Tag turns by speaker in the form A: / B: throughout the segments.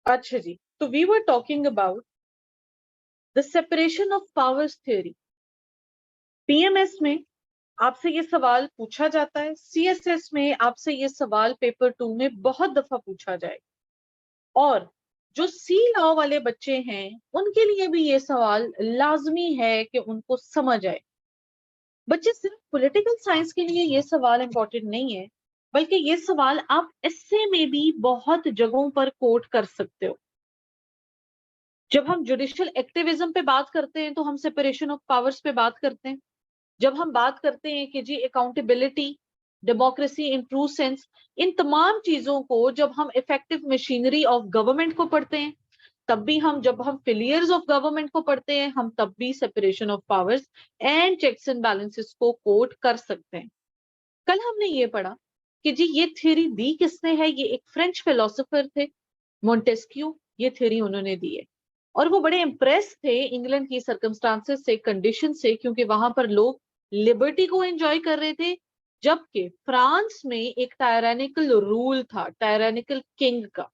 A: अच्छा जी, तो we were talking about the separation of powers theory. PMS में आपसे ये सवाल पूछा जाता है, सीएसएस में आपसे ये सवाल पेपर 2 में बहुत दफा पूछा जाएगा, और जो सी लॉ वाले बच्चे हैं उनके लिए भी ये सवाल लाजमी है कि उनको समझ आए। बच्चे, सिर्फ पॉलिटिकल साइंस के लिए ये सवाल इंपॉर्टेंट नहीं है, बल्कि ये सवाल आप एस्से में भी बहुत जगहों पर कोट कर सकते हो। जब हम जुडिशियल एक्टिविज्म पे बात करते हैं तो हम सेपरेशन ऑफ पावर्स पे बात करते हैं। जब हम बात करते हैं कि जी accountability, democracy in true sense, इन तमाम चीजों को जब हम इफेक्टिव मशीनरी ऑफ गवर्नमेंट को पढ़ते हैं, तब भी हम, जब हम फेलियर्स ऑफ गवर्नमेंट को पढ़ते हैं, हम तब भी separation of powers and checks and balances को कोट कर सकते हैं। कल हमने ये पढ़ा कि जी ये थ्योरी दी किसने है, ये एक फ्रेंच फिलोसोफर थे, मोंटेस्क्यू, ये थ्योरी उन्होंने दी है। और वो बड़े इंप्रेस थे इंग्लैंड की सर्कमस्टांसेस से, कंडीशन से, क्योंकि वहां पर लोग लिबर्टी को एंजॉय कर रहे थे, जबकि फ्रांस में एक टायरानिकल रूल था, टायरानिकल किंग का।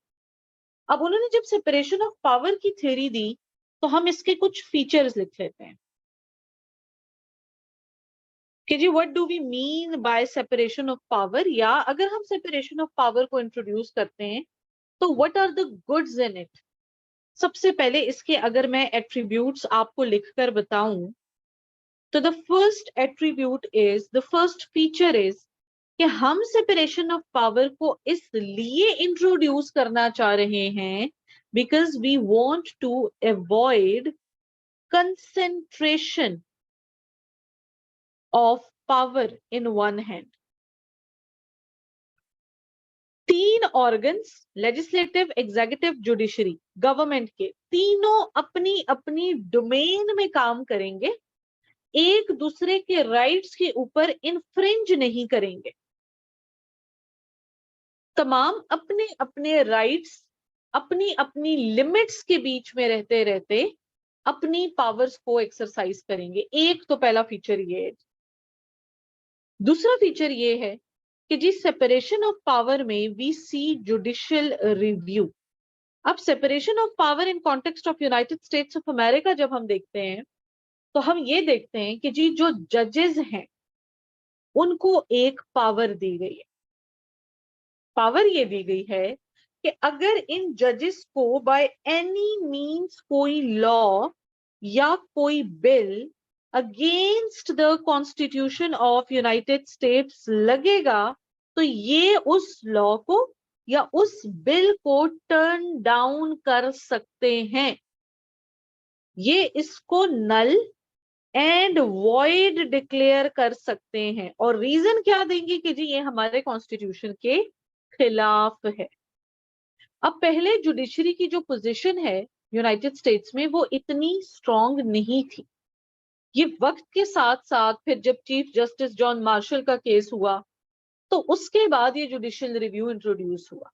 A: अब उन्होंने जब सेपरेशन ऑफ पावर की थ्योरी दी तो हम इसके कुछ फीचर्स लिख लेते हैं कि जी what do we mean by separation of power, या अगर हम सेपरेशन ऑफ पावर को इंट्रोड्यूस करते हैं तो what are the goods in it. सबसे पहले इसके अगर मैं एट्रीब्यूट्स आपको लिखकर बताऊं तो the first attribute is, the first feature is कि हम सेपरेशन ऑफ पावर को इसलिए इंट्रोड्यूस करना चाह रहे हैं because we want to avoid concentration of power in one hand. तीन organs, legislative, executive, judiciary, government के, तीनों अपनी अपनी डोमेन में काम करेंगे, एक दूसरे के राइट्स के ऊपर इन्फ्रिंज नहीं करेंगे। तमाम अपने अपने राइट्स, अपनी अपनी लिमिट्स के बीच में रहते रहते अपनी पावर्स को एक्सरसाइज करेंगे। एक तो पहला फीचर ये है। दूसरा फीचर ये है कि जी सेपरेशन ऑफ पावर में वी सी जुडिशियल रिव्यू। अब separation of power in context of United States of America जब हम देखते हैं तो हम ये देखते हैं कि जी जो जजेस हैं उनको एक पावर दी गई है। पावर ये दी गई है कि अगर इन जजेस को बाय एनी मींस कोई लॉ या कोई bill against the constitution of United states लगेगा तो ये उस लॉ को या उस बिल को टर्न डाउन कर सकते हैं। ये इसको नल एंड वॉइड डिक्लेयर कर सकते हैं, और रीजन क्या देंगे कि जी ये हमारे कॉन्स्टिट्यूशन के खिलाफ है। अब पहले जुडिशरी की जो पोजीशन है यूनाइटेड स्टेट्स में वो इतनी स्ट्रांग नहीं थी। ये वक्त के साथ साथ फिर जब चीफ जस्टिस जॉन मार्शल का केस हुआ तो उसके बाद ये जुडिशियल रिव्यू इंट्रोड्यूस हुआ।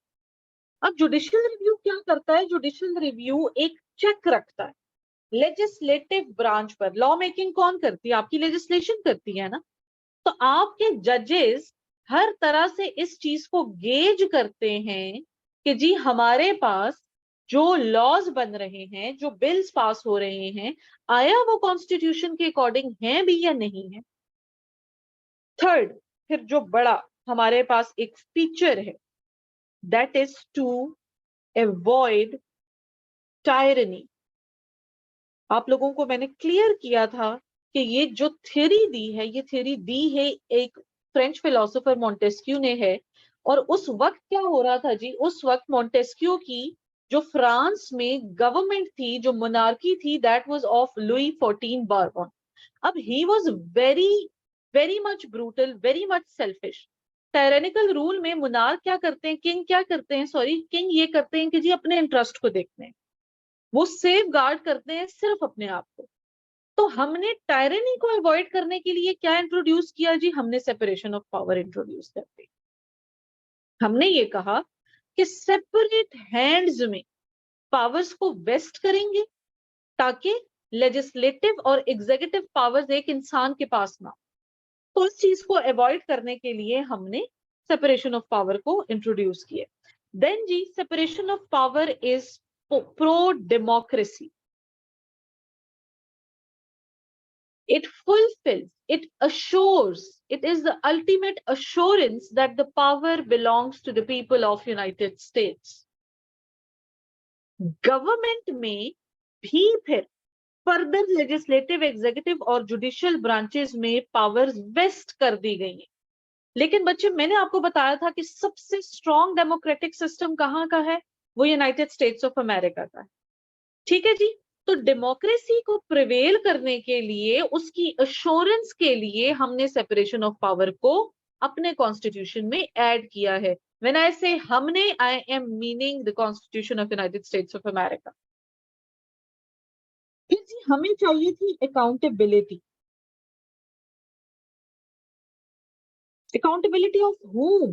A: अब जुडिशियल रिव्यू क्या करता है? जुडिशियल रिव्यू एक चेक रखता है लेजिस्लेटिव ब्रांच पर। लॉ मेकिंग कौन करती है? आपकी लेजिस्लेशन करती है ना। तो आपके जजेस हर तरह से इस चीज को गेज करते हैं कि जी हमारे पास जो लॉज बन रहे हैं, जो बिल्स पास हो रहे हैं, आया वो कॉन्स्टिट्यूशन के अकॉर्डिंग है भी या नहीं है। थर्ड, फिर जो बड़ा हमारे पास एक फीचर है, that is to avoid tyranny. आप लोगों को मैंने क्लियर किया था कि ये जो थ्योरी दी है, ये थ्योरी दी है एक फ्रेंच फिलोसोफर मोंटेस्क्यू ने है। और उस वक्त क्या हो रहा था जी? उस वक्त मोंटेस्क्यू की जो फ्रांस में गवर्नमेंट थी, जो मोनार्की थी, that was of Louis 14 Bourbon. अब he was very very much brutal, very much selfish. Tyrannical rule में मुनार क्या करते हैं, किंग क्या करते हैं, सॉरी किंग ये करते हैं कि जी अपने इंटरेस्ट को देखते हैं, वो सेफ गार्ड करते हैं सिर्फ अपने आप को। तो हमने टायरनी को अवॉइड करने के लिए क्या इंट्रोड्यूस किया जी? हमने सेपरेशन ऑफ पावर इंट्रोड्यूस कर दी। हमने ये कहा कि सेपरेट हैंड्स में पावर्स को वेस्ट करेंगे ताकि लेजिस्लेटिव और एग्जीक्यूटिव पावर्स एक इंसान के पास ना। तो इस चीज को अवॉइड करने के लिए हमने सेपरेशन ऑफ पावर को इंट्रोड्यूस किया। देन जी separation of power is pro-democracy. It fulfills, it assures, it is the ultimate assurance that the power belongs to the people of United States. Government में भी फिर फर्दर लेजिस्लेटिव, एग्जीक्यूटिव और judicial branches में powers waste कर दी गई हैं। लेकिन बच्चे, मैंने आपको बताया था कि सबसे स्ट्रॉन्ग डेमोक्रेटिक सिस्टम कहाँ का है? वो यूनाइटेड स्टेट्स ऑफ अमेरिका का है। ठीक है जी। तो डेमोक्रेसी को प्रिवेल करने के लिए, उसकी अश्योरेंस के लिए हमने सेपरेशन ऑफ पावर को अपने कॉन्स्टिट्यूशन में ऐड किया है। व्हेन आई से हमने, I am meaning the constitution of United States of America. फिर जी हमें चाहिए थी accountability. Accountability of whom?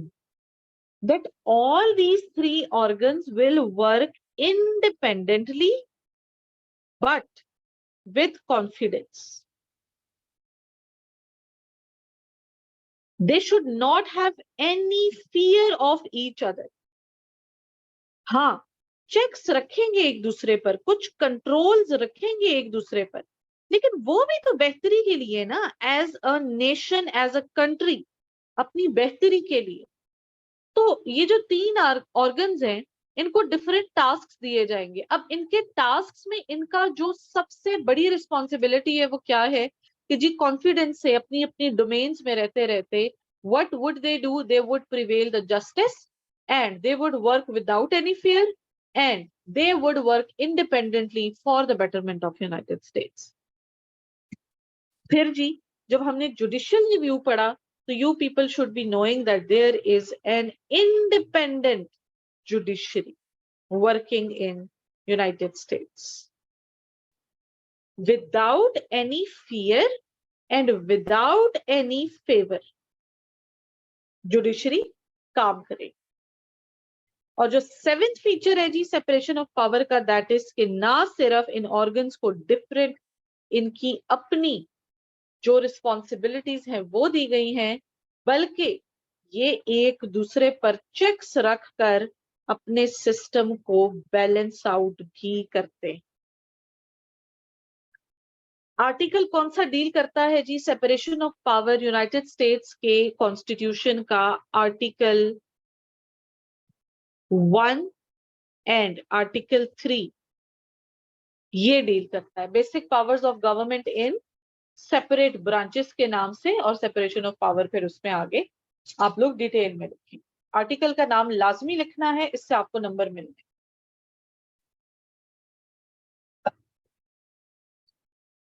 A: That all these three organs will work independently but with confidence. They should not have any fear of each other. हाँ, checks रखेंगे एक दूसरे पर, कुछ कंट्रोल्स रखेंगे एक दूसरे पर, लेकिन वो भी तो बेहतरी के लिए ना, as a nation, as a country, अपनी बेहतरी के लिए। तो ये जो तीन ऑर्गन्स हैं, इनको डिफरेंट टास्क दिए जाएंगे। अब इनके टास्क में इनका जो सबसे बड़ी रिस्पॉन्सिबिलिटी है वो क्या है कि जी कॉन्फिडेंस से अपनी अपनी डोमेन्स में रहते रहते what would they do? They would prevail the justice and they would work without any fear and they would work independently for the betterment of United states. फिर जी जब हमने जुडिशियल रिव्यू पढ़ा, so you people should be knowing that there is an independent judiciary working in United States without any fear and without any favor. Judiciary काम करे। और जो seventh feature है जी सेपरेशन ऑफ पावर का, that is कि ना सिर्फ इन ऑर्गन्स को डिफरेंट इनकी अपनी जो रिस्पॉन्सिबिलिटीज हैं वो दी गई हैं, बल्कि ये एक दूसरे पर चेक्स रखकर अपने सिस्टम को बैलेंस आउट भी करते हैं। आर्टिकल कौन सा डील करता है जी separation of power? United States के कॉन्स्टिट्यूशन का आर्टिकल 1 एंड आर्टिकल 3 ये डील करता है basic powers of government in separate branches के नाम से, और सेपरेशन ऑफ पावर फिर उसमें आगे आप लोग डिटेल में लिखें। आर्टिकल का नाम लाजमी लिखना है, इससे आपको नंबर मिलने।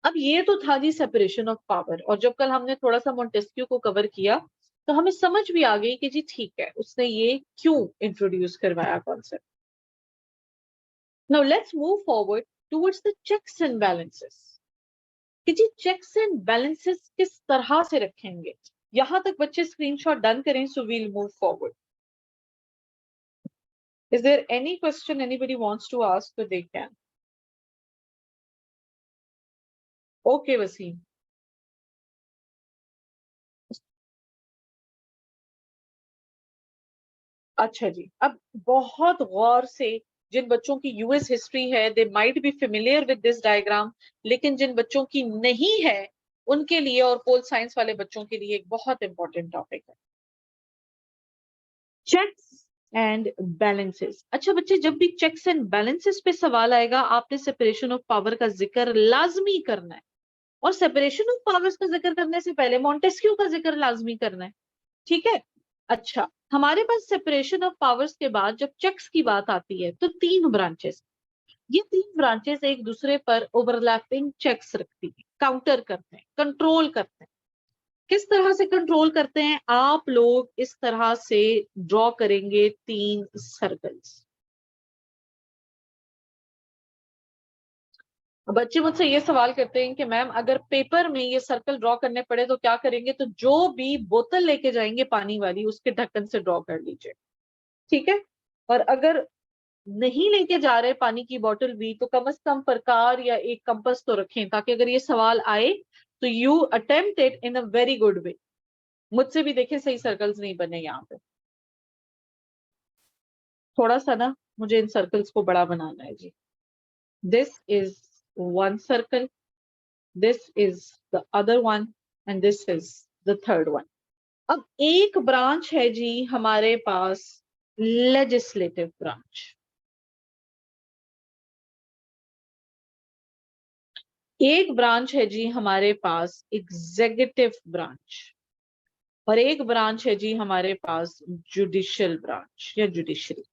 A: अब ये तो था जी सेपरेशन ऑफ पावर, और जब कल हमने थोड़ा सा मोंटेस्क्यू को कवर किया तो हमें समझ भी आ गई कि जी ठीक है, उसने ये क्यों इंट्रोड्यूस करवाया concept. Now let's move forward towards the checks and balances कि जी चेक्स एंड बैलेंसेस किस तरह से रखेंगे। यहां तक बच्चे स्क्रीनशॉट डन करें, so we'll move forward. Is there any question anybody wants to ask? तो दे कैन। ओके वसीम। अच्छा जी, अब बहुत गौर से, जिन बच्चों की यूएस हिस्ट्री है they might be familiar with this diagram, लेकिन जिन बच्चों की नहीं है उनके लिए और पोल साइंस वाले बच्चों के लिए एक बहुत इंपॉर्टेंट टॉपिक है चेक्स एंड बैलेंसेस। अच्छा बच्चे, जब भी चेक्स एंड बैलेंसेस पे सवाल आएगा आपने सेपरेशन ऑफ पावर का जिक्र लाजमी करना है, और सेपरेशन ऑफ पावर्स का जिक्र करने से पहले मॉन्टेस्क्यू का जिक्र लाजमी करना है। ठीक है। अच्छा, हमारे पास सेपरेशन ऑफ पावर्स के बाद जब चेक्स की बात आती है तो तीन ब्रांचेस, ये तीन ब्रांचेस एक दूसरे पर ओवरलैपिंग चेक्स रखती है, काउंटर करते हैं, कंट्रोल करते हैं। किस तरह से कंट्रोल करते हैं? आप लोग इस तरह से ड्रॉ करेंगे तीन सर्कल्स। बच्चे मुझसे ये सवाल करते हैं कि मैम अगर पेपर में ये सर्कल ड्रॉ करने पड़े तो क्या करेंगे? तो जो भी बोतल लेके जाएंगे पानी वाली उसके ढक्कन से ड्रॉ कर लीजिए। ठीक है। और अगर नहीं लेके जा रहे पानी की बोतल भी, तो कम से कम प्रकार या एक कंपास तो रखें, ताकि अगर ये सवाल आए तो you attempt it in a very good way. मुझसे भी देखें सही सर्कल्स नहीं बने यहाँ पे, थोड़ा सा ना मुझे इन सर्कल्स को बड़ा बनाना है जी। This is one circle, this is the other one, and this is the third one. अब एक ब्रांच है जी हमारे पास लेजिस्लेटिव ब्रांच, एक ब्रांच है जी हमारे पास एग्जीक्यूटिव ब्रांच, और एक ब्रांच है जी हमारे पास जुडिशियल ब्रांच या जुडिशरी।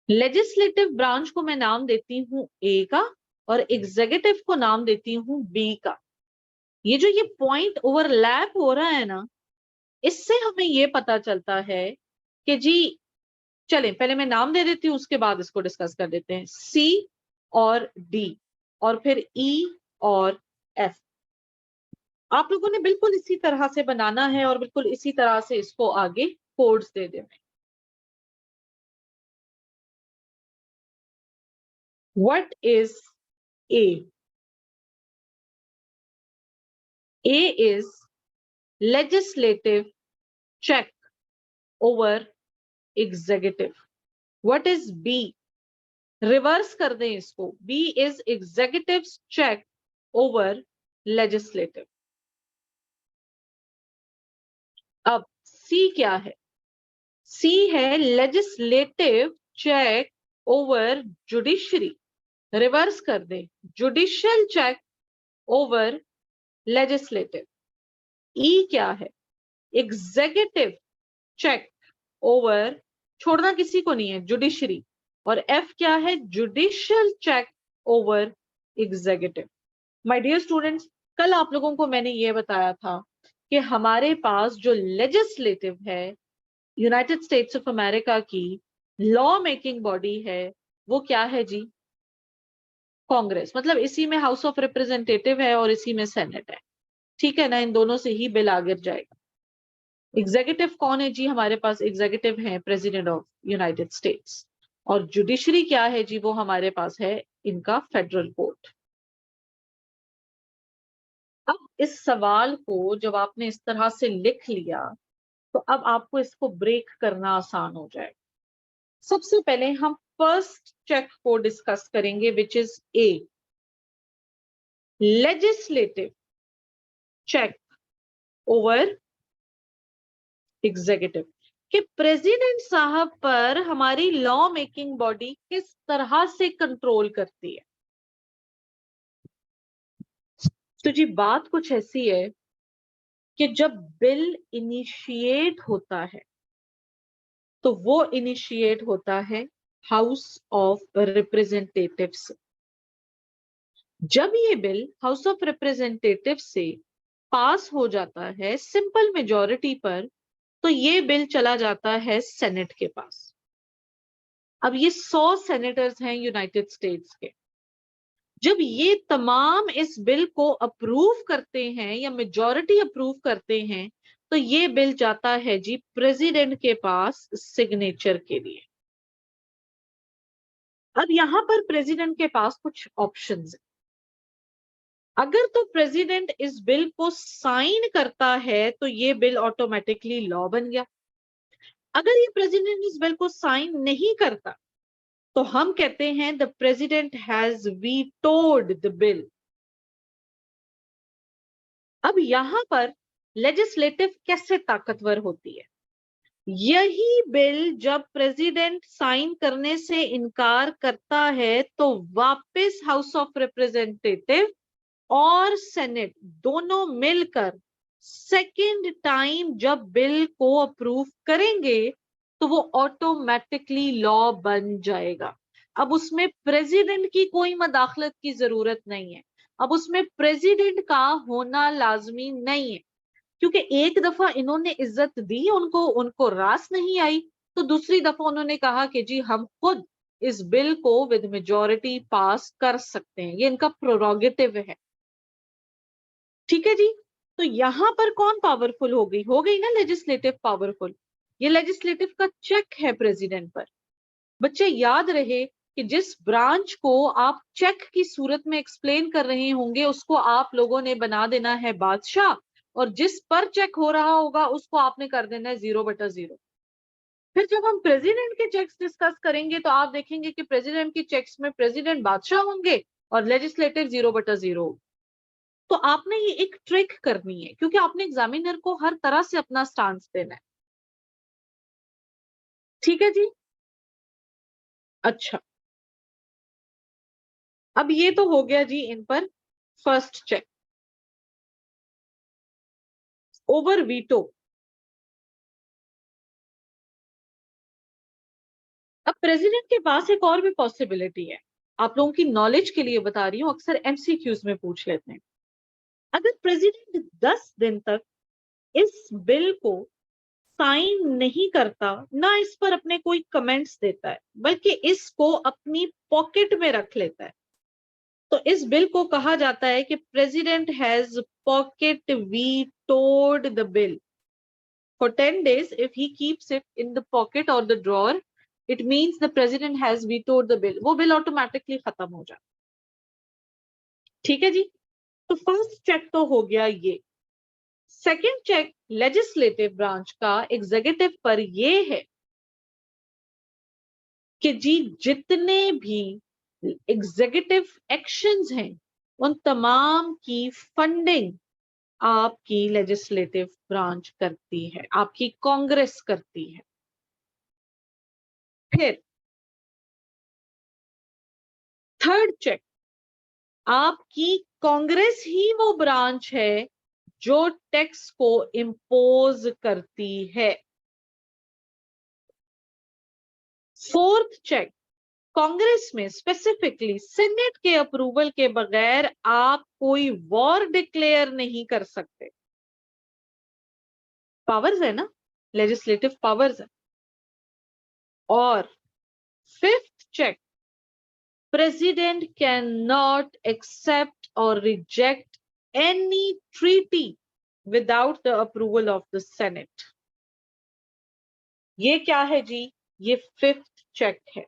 A: लेजिस्लेटिव ब्रांच को मैं नाम देती हूं ए का और एग्जीक्यूटिव को नाम देती हूं बी का। ये जो ये पॉइंट ओवरलैप हो रहा है ना, इससे हमें ये पता चलता है कि जी चलें पहले मैं नाम दे देती हूँ, उसके बाद इसको डिस्कस कर देते हैं। सी और डी और फिर ई और एफ। आप लोगों ने बिल्कुल इसी तरह से बनाना है और बिल्कुल इसी तरह से इसको आगे कोड्स दे देने। What is A? A is legislative check over executive. What is B? Reverse कर दें इसको, B is executive check over legislative. अब C क्या है? C है legislative check over judiciary. Reverse कर दें, judicial check over legislative. E क्या है? एग्जीक्यूटिव चेक ओवर, छोड़ना किसी को नहीं है, जुडिशरी। और एफ क्या है? Judicial check over executive. My dear students, कल आप लोगों को मैंने ये बताया था कि हमारे पास जो लेजिस्लेटिव है यूनाइटेड स्टेट्स ऑफ अमेरिका की लॉ मेकिंग बॉडी है, वो क्या है जी? कांग्रेस। मतलब इसी में हाउस ऑफ रिप्रेजेंटेटिव है और इसी में सेनेट है, ठीक है ना? इन दोनों से ही बिल आगे जाएगा। एग्जीक्यूटिव कौन है जी? हमारे पास एग्जीक्यूटिव है प्रेसिडेंट ऑफ यूनाइटेड स्टेट्स। और जुडिशरी क्या है जी? वो हमारे पास है इनका फेडरल कोर्ट। अब इस सवाल को जब आपने इस तरह से लिख लिया तो अब आपको इसको ब्रेक करना आसान हो जाएगा। सबसे पहले हम फर्स्ट चेक को डिस्कस करेंगे, which is A, legislative check over executive, कि प्रेसिडेंट साहब पर हमारी लॉ मेकिंग बॉडी किस तरह से कंट्रोल करती है। तो जी बात कुछ ऐसी है कि जब बिल इनिशिएट होता है तो वो इनिशिएट होता है हाउस ऑफ रिप्रेजेंटेटिव से। जब ये बिल हाउस ऑफ रिप्रेजेंटेटिव से पास हो जाता है सिंपल मेजॉरिटी पर, तो ये बिल चला जाता है सेनेट के पास। अब ये 100 सेनेटर्स हैं यूनाइटेड स्टेट्स के। जब ये तमाम इस बिल को अप्रूव करते हैं या मेजॉरिटी अप्रूव करते हैं, तो ये बिल जाता है जी प्रेसिडेंट के पास सिग्नेचर के लिए। अब यहां पर प्रेसिडेंट के पास कुछ ऑप्शंस हैं। अगर तो प्रेसिडेंट इस बिल को साइन करता है तो ये बिल ऑटोमेटिकली लॉ बन गया। अगर ये प्रेसिडेंट इस बिल को साइन नहीं करता तो हम कहते हैं the president has vetoed the bill. अब यहां पर लेजिस्लेटिव कैसे ताकतवर होती है? यही बिल जब प्रेसिडेंट साइन करने से इनकार करता है तो वापस हाउस ऑफ रिप्रेजेंटेटिव और सेनेट दोनों मिलकर सेकेंड टाइम जब बिल को अप्रूव करेंगे तो वो ऑटोमेटिकली लॉ बन जाएगा। अब उसमें प्रेसिडेंट की कोई मदाखलत की जरूरत नहीं है, अब उसमें प्रेसिडेंट का होना लाजमी नहीं है, क्योंकि एक दफा इन्होंने इज्जत दी उनको रास नहीं आई, तो दूसरी दफा उन्होंने कहा कि जी हम खुद इस बिल को विद मेजॉरिटी पास कर सकते हैं, ये इनका प्रोरोगेटिव है। ठीक है जी। तो यहां पर कौन पावरफुल हो गई ना लेजिस्लेटिव पावरफुल। ये लेजिस्लेटिव का चेक है प्रेसिडेंट पर। बच्चे याद रहे कि जिस ब्रांच को आप चेक की सूरत में एक्सप्लेन कर रहे होंगे उसको आप लोगों ने बना देना है बादशाह, और जिस पर चेक हो रहा होगा उसको आपने कर देना है 0/0। फिर जब हम प्रेसिडेंट के चेक्स डिस्कस करेंगे तो आप देखेंगे कि प्रेसिडेंट के चेक्स में प्रेसिडेंट बादशाह होंगे और लेजिस्लेटिव 0/0। तो आपने ये एक ट्रिक करनी है, क्योंकि आपने एग्जामिनर को हर तरह से अपना स्टांस देना है। ठीक है जी। अच्छा, अब ये तो हो गया जी इन पर फर्स्ट चेक। Over veto. अब प्रेसिडेंट के पास एक और भी पॉसिबिलिटी है, आप लोगों की नॉलेज के लिए बता रही हूँ, अक्सर एमसीक्यूज में पूछ लेते हैं। अगर प्रेसिडेंट 10 दिन तक इस बिल को साइन नहीं करता, ना इस पर अपने कोई कमेंट्स देता है, बल्कि इसको अपनी पॉकेट में रख लेता है, तो इस बिल को कहा जाता है कि president has pocket vetoed the bill. For 10 days, if he keeps it in the pocket or the drawer, it means the president has vetoed the bill. वो बिल ऑटोमेटिकली खत्म हो जाए। ठीक है जी। तो फर्स्ट चेक तो हो गया ये। सेकंड चेक लेजिस्लेटिव ब्रांच का एग्जीक्यूटिव पर ये है कि जी जितने भी एग्जीक्यूटिव एक्शंस हैं उन तमाम की फंडिंग आपकी लेजिस्लेटिव ब्रांच करती है, आपकी कांग्रेस करती है। फिर थर्ड चेक, आपकी कांग्रेस ही वो ब्रांच है जो टैक्स को इंपोज करती है। फोर्थ चेक, कांग्रेस में स्पेसिफिकली सेनेट के अप्रूवल के बगैर आप कोई वॉर डिक्लेयर नहीं कर सकते। पावर्स है ना, लेजिस्लेटिव पावर्स है। और fifth check, president cannot accept or reject any treaty without the approval of the Senate. ये क्या है जी? ये फिफ्थ चेक है।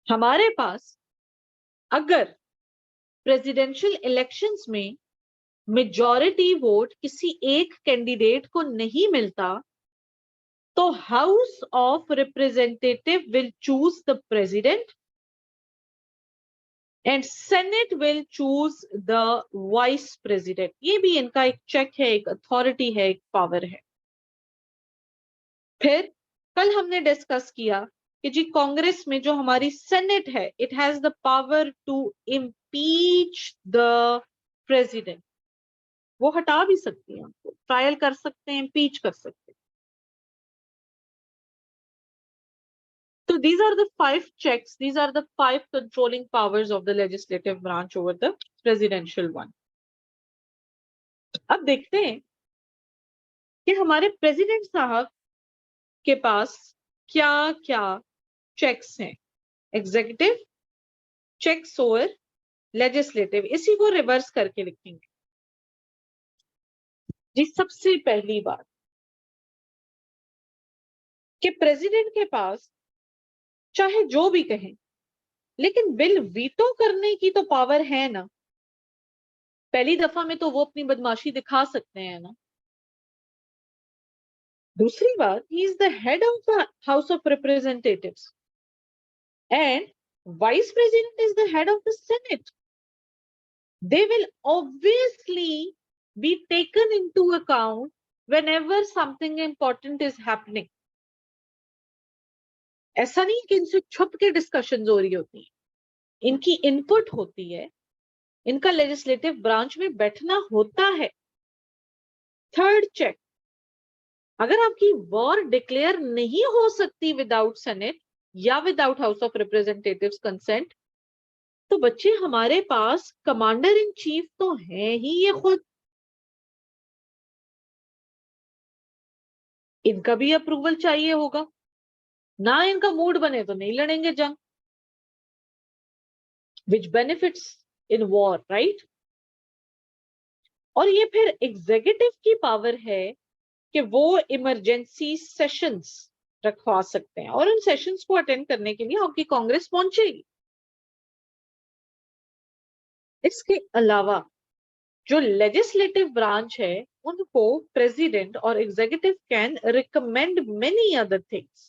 A: हमारे पास अगर प्रेसिडेंशियल इलेक्शंस में मेजॉरिटी वोट किसी एक कैंडिडेट को नहीं मिलता, तो house of representative will choose the president and senate will choose the vice president. ये भी इनका एक चेक है, एक अथॉरिटी है, एक पावर है। फिर कल हमने डिस्कस किया कि जी कांग्रेस में जो हमारी सेनेट है, it has the power to impeach the president. वो हटा भी सकती है, उनको ट्रायल कर सकते हैं, इम्पीच कर सकते हैं। So these are the 5 checks, these are the 5 controlling powers of the legislative branch over the presidential one. अब देखते हैं कि हमारे प्रेसिडेंट साहब के पास क्या क्या चेक्स हैं। एग्जीक्यूटिव, चेक्स ओवर लेजिस्लेटिव, इसी को रिवर्स करके लिखेंगे जी। सबसे पहली बात कि प्रेसिडेंट के पास चाहे जो भी कहें, लेकिन बिल वीटो करने की तो पावर है ना। पहली दफा में तो वो अपनी बदमाशी दिखा सकते हैं ना। दूसरी बात, he is the head of the house of representatives and vice president is the head of the senate. They will obviously be taken into account whenever something important is happening. ऐसा नहीं कि इनसे छुप के डिस्कशंस हो रही होती हैं, इनकी इनपुट होती है, इनका लेजिस्लेटिव ब्रांच में बैठना होता है। थर्ड चेक, अगर आपकी वॉर डिक्लेयर नहीं हो सकती विदाउट सेनेट या without house of representatives consent, तो बच्चे हमारे पास कमांडर इन चीफ तो है ही ये खुद, इनका भी अप्रूवल चाहिए होगा ना। इनका मूड बने तो नहीं लड़ेंगे जंग, विच बेनिफिट्स इन वॉर, राइट। और ये फिर एग्जीक्यूटिव की पावर है कि वो इमरजेंसी सेशंस रखवा सकते हैं और उन सेशंस को अटेंड करने के लिए आपकी कांग्रेस पहुंचेगी। इसके अलावा जो लेजिस्लेटिव ब्रांच है उनको प्रेसिडेंट और executive can recommend many other things.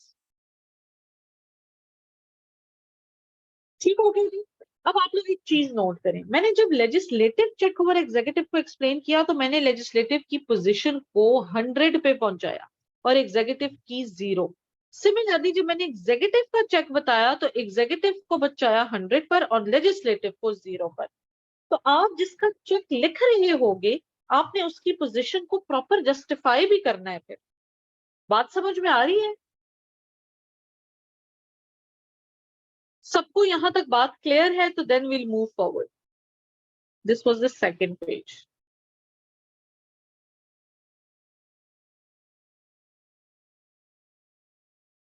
A: ठीक हो गया जी। अब आप लोग एक चीज नोट करें, मैंने जब लेजिस्लेटिव चेक ओवर एग्जीक्यूटिव को एक्सप्लेन किया तो मैंने लेजिस्लेटिव की पोजीशन को 100 पे पहुंचाया और एग्जीक्यूटिव की 0। सिमिलरली जब मैंने एग्जीक्यूटिव का चेक बताया तो एग्जीक्यूटिव को बचाया 100 पर और लेजिस्लेटिव को 0 पर। तो आप जिसका चेक लिख रहे होगे आपने उसकी पोजीशन को प्रॉपर जस्टिफाई भी करना है। फिर बात समझ में आ रही है? सबको यहां तक बात क्लियर है? तो then will move forward. This was the second page.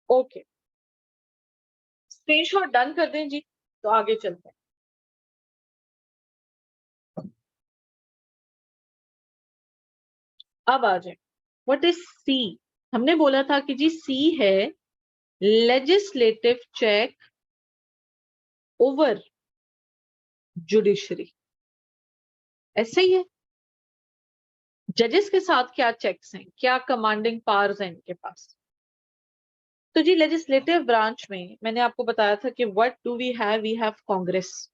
A: Okay, screenshot done कर दें जी, तो आगे चलते हैं। अब आ जाए, व्हाट इज सी? हमने बोला था कि जी सी है लेजिस्लेटिव चेक ओवर जुडिशरी। ऐसे ही है। जजेस के साथ क्या चेक्स हैं, क्या कमांडिंग पावर्स हैं इनके पास? तो जी लेजिस्लेटिव ब्रांच में मैंने आपको बताया था कि what do we have Congress.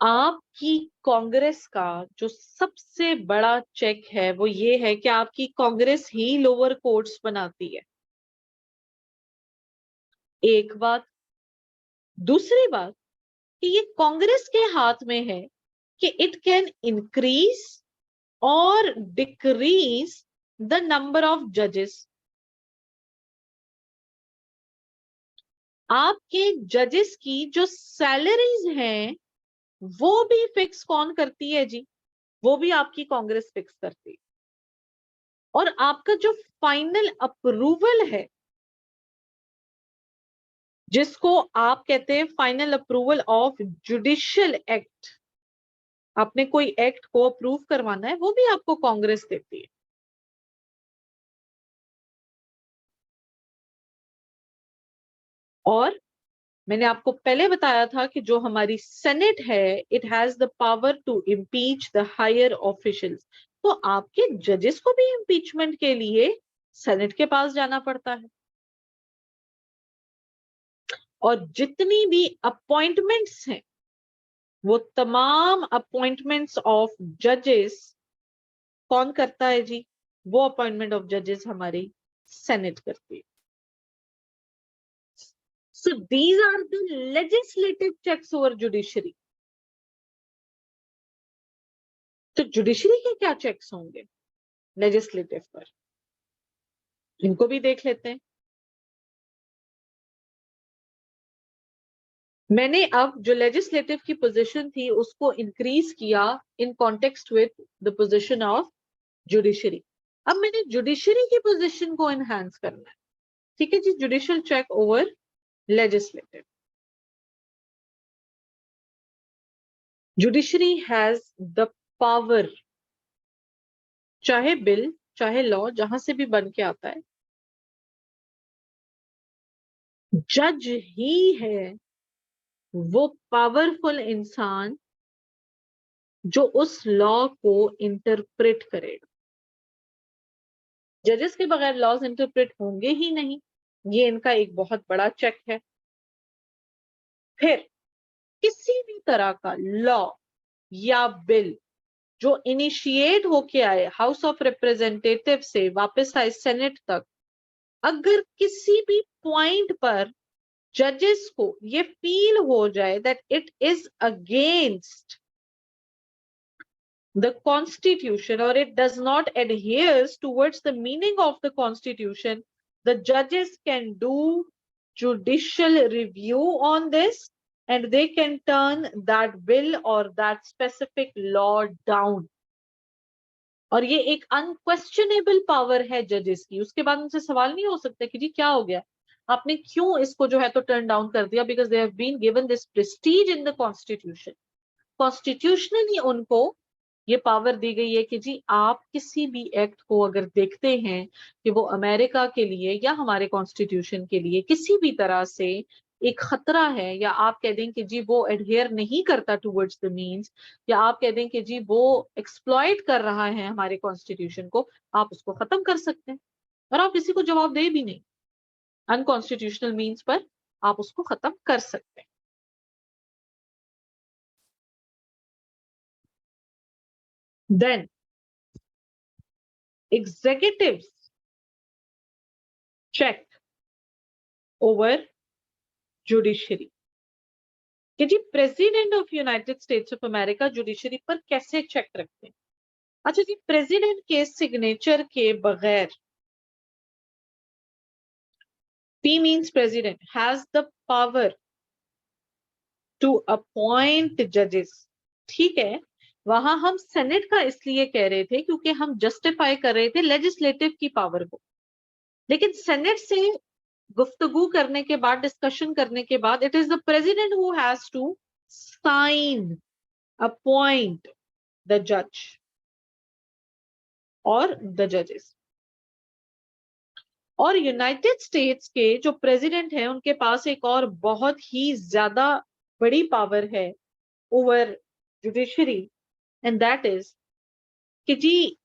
A: आपकी कांग्रेस का जो सबसे बड़ा चेक है वो ये है कि आपकी कांग्रेस ही लोअर कोर्ट्स बनाती है। एक बात। दूसरी बात कि ये कांग्रेस के हाथ में है कि इट कैन इंक्रीज और डिक्रीज द नंबर ऑफ जजेस। आपके जजेस की जो सैलरीज हैं वो भी फिक्स कौन करती है जी? वो भी आपकी कांग्रेस फिक्स करती है। और आपका जो फाइनल अप्रूवल है जिसको आप कहते हैं final approval of judicial act, आपने कोई एक्ट को अप्रूव करवाना है वो भी आपको कांग्रेस देती है। और मैंने आपको पहले बताया था कि जो हमारी सेनेट है it has the power to impeach the higher officials. तो आपके जजेस को भी इम्पीचमेंट के लिए सेनेट के पास जाना पड़ता है। और जितनी भी अपॉइंटमेंट्स हैं वो तमाम अपॉइंटमेंट्स ऑफ जजेस कौन करता है जी? वो अपॉइंटमेंट ऑफ जजेस हमारी सेनेट करती है। So these are the legislative checks over judiciary. तो जुडिशरी के क्या चेक्स होंगे लेजिस्लेटिव पर, इनको भी देख लेते हैं। मैंने अब जो लेजिस्लेटिव की पोजीशन थी उसको इंक्रीज किया in context with the position of judiciary. अब मैंने जुडिशरी की पोजीशन को एनहांस करना है। ठीक है जी, judicial check over legislative. Judiciary has the power, चाहे बिल चाहे लॉ जहां से भी बन के आता है, जज ही है वो पावरफुल इंसान जो उस लॉ को इंटरप्रेट करेगा। जजेस के बगैर लॉज इंटरप्रेट होंगे ही नहीं, ये इनका एक बहुत बड़ा चेक है। फिर किसी भी तरह का लॉ या बिल जो इनिशिएट होके आए हाउस ऑफ रिप्रेजेंटेटिव से वापस आए सेनेट तक, अगर किसी भी पॉइंट पर जजेस को ये फील हो जाए that it is against the constitution or it does not adheres towards the meaning of the constitution, the judges can do judicial review on this and they can turn that bill or that specific law down. और ये एक unquestionable power है जजेस की। उसके बाद उनसे सवाल नहीं हो सकता कि जी क्या हो गया, आपने क्यों इसको जो है तो टर्न डाउन कर दिया, because they have been given this prestige in the constitution. Constitutionally उनको ये पावर दी गई है कि जी आप किसी भी एक्ट को अगर देखते हैं कि वो अमेरिका के लिए या हमारे कॉन्स्टिट्यूशन के लिए किसी भी तरह से एक खतरा है, या आप कह दें कि जी वो एडहेयर नहीं करता टुवर्ड्स द मीन्स, या आप कह दें कि जी वो एक्सप्लॉइट कर रहा है हमारे कॉन्स्टिट्यूशन को, आप उसको खत्म कर सकते हैं और आप किसी को जवाब दे भी नहीं। अनकॉन्स्टिट्यूशनल मीन्स पर आप उसको खत्म कर सकते हैं। Then executives check over judiciary, कि जी president of United States of America judiciary पर कैसे चेक रखते हैं। अच्छा जी, प्रेसिडेंट के सिग्नेचर के बगैर, P means president has the power to appoint judges, ठीक है। वहां हम सेनेट का इसलिए कह रहे थे क्योंकि हम जस्टिफाई कर रहे थे लेजिस्लेटिव की पावर को, लेकिन सेनेट से गुफ्तगू करने के बाद, डिस्कशन करने के बाद, it is the president who has to sign, appoint the जज और द जजेस। और यूनाइटेड स्टेट्स के जो प्रेसिडेंट हैं उनके पास एक और बहुत ही ज्यादा बड़ी पावर है over judiciary, and that is कि जी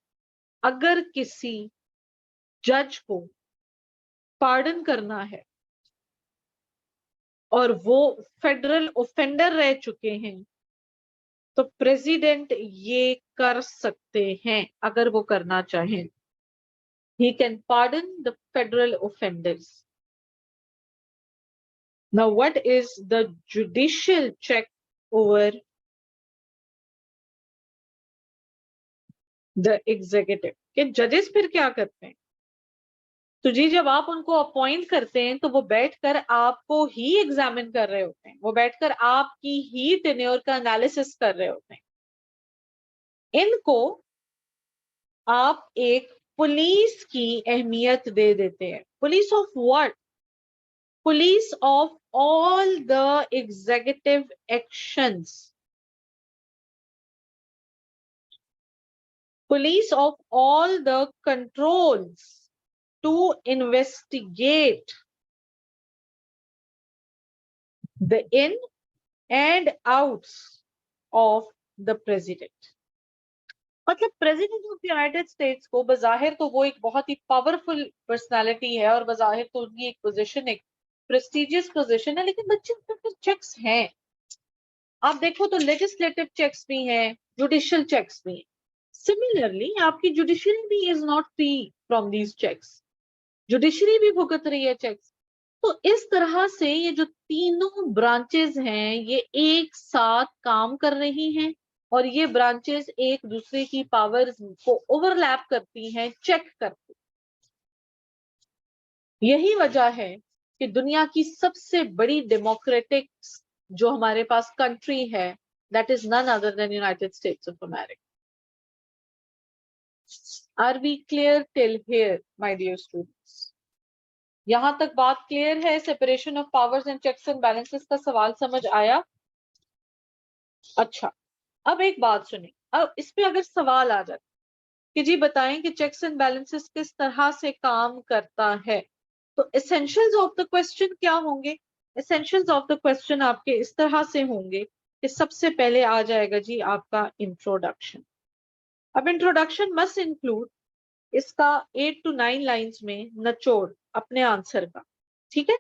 A: अगर किसी जज को पार्डन करना है और वो फेडरल ऑफेंडर रह चुके हैं, तो प्रेसिडेंट ये कर सकते हैं अगर वो करना चाहें। He can pardon the federal offenders. Now, what is the judicial check over the executive? कि जजेस फिर क्या करते हैं? तो जी जब आप उनको अपॉइंट करते हैं तो वो बैठकर आपको ही एग्जामिन कर रहे होते हैं, वो बैठकर आपकी ही टेन्योर का एनालिसिस कर रहे होते हैं। इनको आप एक पुलिस की अहमियत दे देते हैं। Police of what? Police of all the executive actions, police of all the controls to investigate the in and outs of the president। मतलब प्रेसिडेंट ऑफ यूनाइटेड स्टेट्स को बजाहिर तो वो एक बहुत ही पावरफुल पर्सनालिटी है और बजाहिर तो उनकी एक पोजीशन, एक प्रेस्टिजियस पोजीशन है, लेकिन बच्चे उन पर चेक्स हैं। आप देखो तो लेजिस्लेटिव चेक्स भी हैं, जुडिशियल चेक्स भी हैं। सिमिलरली आपकी जुडिशरी भी is not free from these checks, judiciary भी भुगत रही है चेक्स। तो इस तरह से ये जो तीनों ब्रांचेस हैं ये एक साथ काम कर रही हैं और ये ब्रांचेस एक दूसरे की पावर्स को ओवरलैप करती हैं, चेक करती। यही वजह है कि दुनिया की सबसे बड़ी डेमोक्रेटिक जो हमारे पास कंट्री है, that is none other than United States of America. Are we clear till here my dear students? यहां तक बात क्लियर है? Separation of powers and checks and balances का सवाल समझ आया? अच्छा, अब एक बात सुनिए, अब इस पे अगर सवाल आ जाए कि जी बताएं कि चेक्स एंड बैलेंसेस किस तरह से काम करता है, तो एसेंशियल्स ऑफ द क्वेश्चन क्या होंगे? एसेंशियल्स ऑफ द क्वेश्चन आपके इस तरह से होंगे कि सबसे पहले आ जाएगा जी आपका इंट्रोडक्शन। अब इंट्रोडक्शन मस्ट इंक्लूड इसका 8 to 9 लाइंस में निचोड़ अपने आंसर का, ठीक है।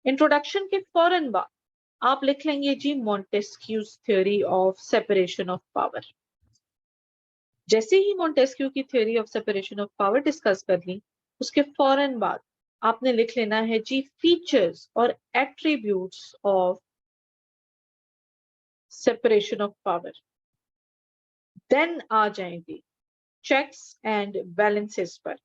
A: इंट्रोडक्शन के फौरन बाद आप लिख लेंगे जी Montesquieu's theory of separation of power. जैसे ही मॉन्टेस्क्यू की theory of separation of power discuss कर ली, उसके फौरन बाद आपने लिख लेना है जी फीचर्स और attributes of separation of power. Then आ जाएंगे चेक्स एंड बैलेंसेस पर।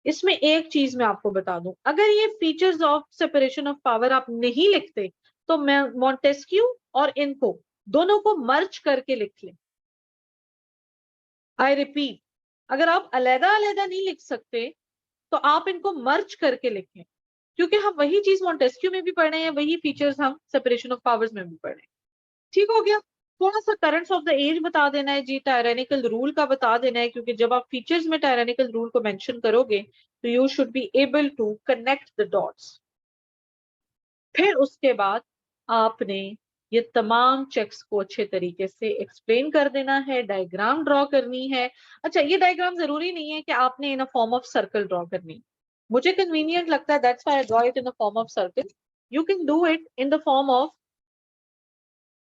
A: इसमें एक चीज मैं आपको बता दूं, अगर ये features of separation of power आप नहीं लिखते तो मैं मॉन्टेस्क्यू और इनको दोनों को मर्ज करके लिख लें। आई रिपीट, अगर आप अलग अलग नहीं लिख सकते तो आप इनको मर्ज करके लिखें, क्योंकि हम वही चीज मॉन्टेस्क्यू में भी पढ़ रहे हैं, वही फीचर्स हम सेपरेशन ऑफ पावर्स में भी पढ़ रहे हैं। ठीक हो गया? थोड़ा सा करंट्स ऑफ द एज बता देना है जी, टायरेनिकल रूल का बता देना है, क्योंकि जब आप फीचर्स में टायरेनिकल रूल को मेंशन करोगे तो you should be able to connect the dots. फिर उसके बाद आपने ये तमाम चेक्स को अच्छे तरीके से एक्सप्लेन कर देना है, डायग्राम ड्रॉ करनी है। अच्छा, ये डायग्राम जरूरी नहीं है कि आपने in a form of circle draw करनी। मुझे कन्वीनियंट लगता है, that's why I draw it in the form of circle. You can do it in the form of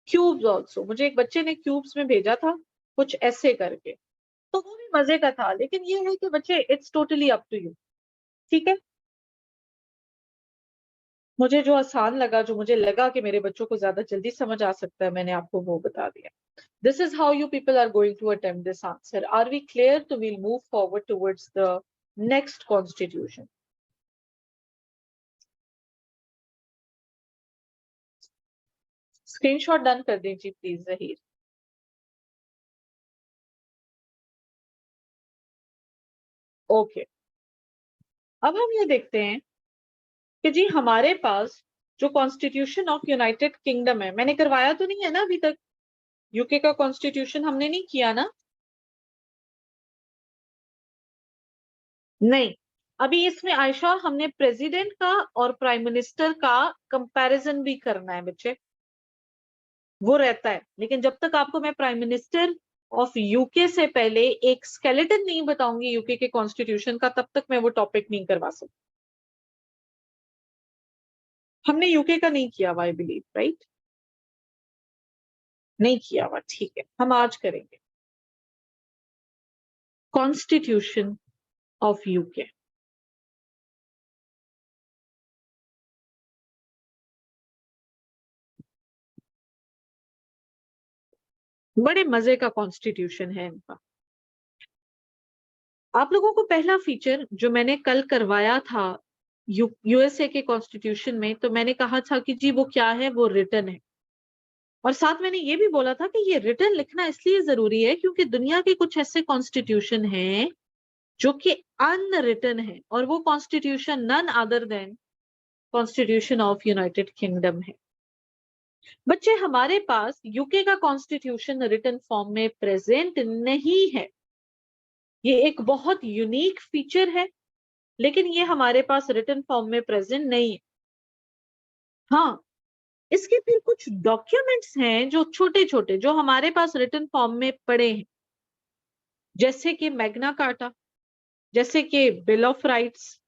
A: cubes also. मुझे एक बच्चे ने क्यूब्स में भेजा था कुछ ऐसे करके, तो वो भी मजे का था। लेकिन ये है कि बच्चे, it's totally up to you. ठीक है, मुझे जो आसान लगा, जो मुझे लगा कि मेरे बच्चों को ज्यादा जल्दी समझ आ सकता है, मैंने आपको वो बता दिया। This is how you people are going to attempt this answer. Are we clear? So we'll move forward towards the next constitution. Screenshot done कर दीजिए please Zahir. Okay. अब हम ये देखते हैं कि जी हमारे पास जो कॉन्स्टिट्यूशन ऑफ यूनाइटेड किंगडम है, मैंने करवाया तो नहीं है ना अभी तक? यूके का कॉन्स्टिट्यूशन हमने नहीं किया ना? नहीं। अभी इसमें आयशा हमने प्रेसिडेंट का और प्राइम मिनिस्टर का कंपैरिजन भी करना है बच्चे, वो रहता है। लेकिन जब तक आपको मैं प्राइम मिनिस्टर ऑफ यूके से पहले एक स्केलेटन नहीं बताऊंगी यूके के कॉन्स्टिट्यूशन का, तब तक मैं वो टॉपिक नहीं करवा सकती। हमने यूके का नहीं किया हुआ, आई बिलीव, राइट? नहीं किया हुआ, ठीक है, हम आज करेंगे कॉन्स्टिट्यूशन ऑफ यूके। बड़े मजे का कॉन्स्टिट्यूशन है इनका। आप लोगों को पहला फीचर जो मैंने कल करवाया था यूएसए के कॉन्स्टिट्यूशन में, तो मैंने कहा था कि जी वो क्या है, वो रिटन है। और साथ मैंने ये भी बोला था कि ये रिटन लिखना इसलिए जरूरी है क्योंकि दुनिया के कुछ ऐसे कॉन्स्टिट्यूशन हैं जो कि अनरिटन है, और वो constitution none other than constitution of United Kingdom है। बच्चे, हमारे पास यूके का कॉन्स्टिट्यूशन रिटन फॉर्म में प्रेजेंट नहीं है। ये एक बहुत यूनिक फीचर है, लेकिन ये हमारे पास रिटन फॉर्म में प्रेजेंट नहीं है। हाँ, इसके फिर कुछ डॉक्यूमेंट्स हैं जो छोटे छोटे, जो हमारे पास रिटन फॉर्म में पड़े हैं, जैसे कि मैग्ना कार्टा, जैसे कि बिल ऑफ राइट्स,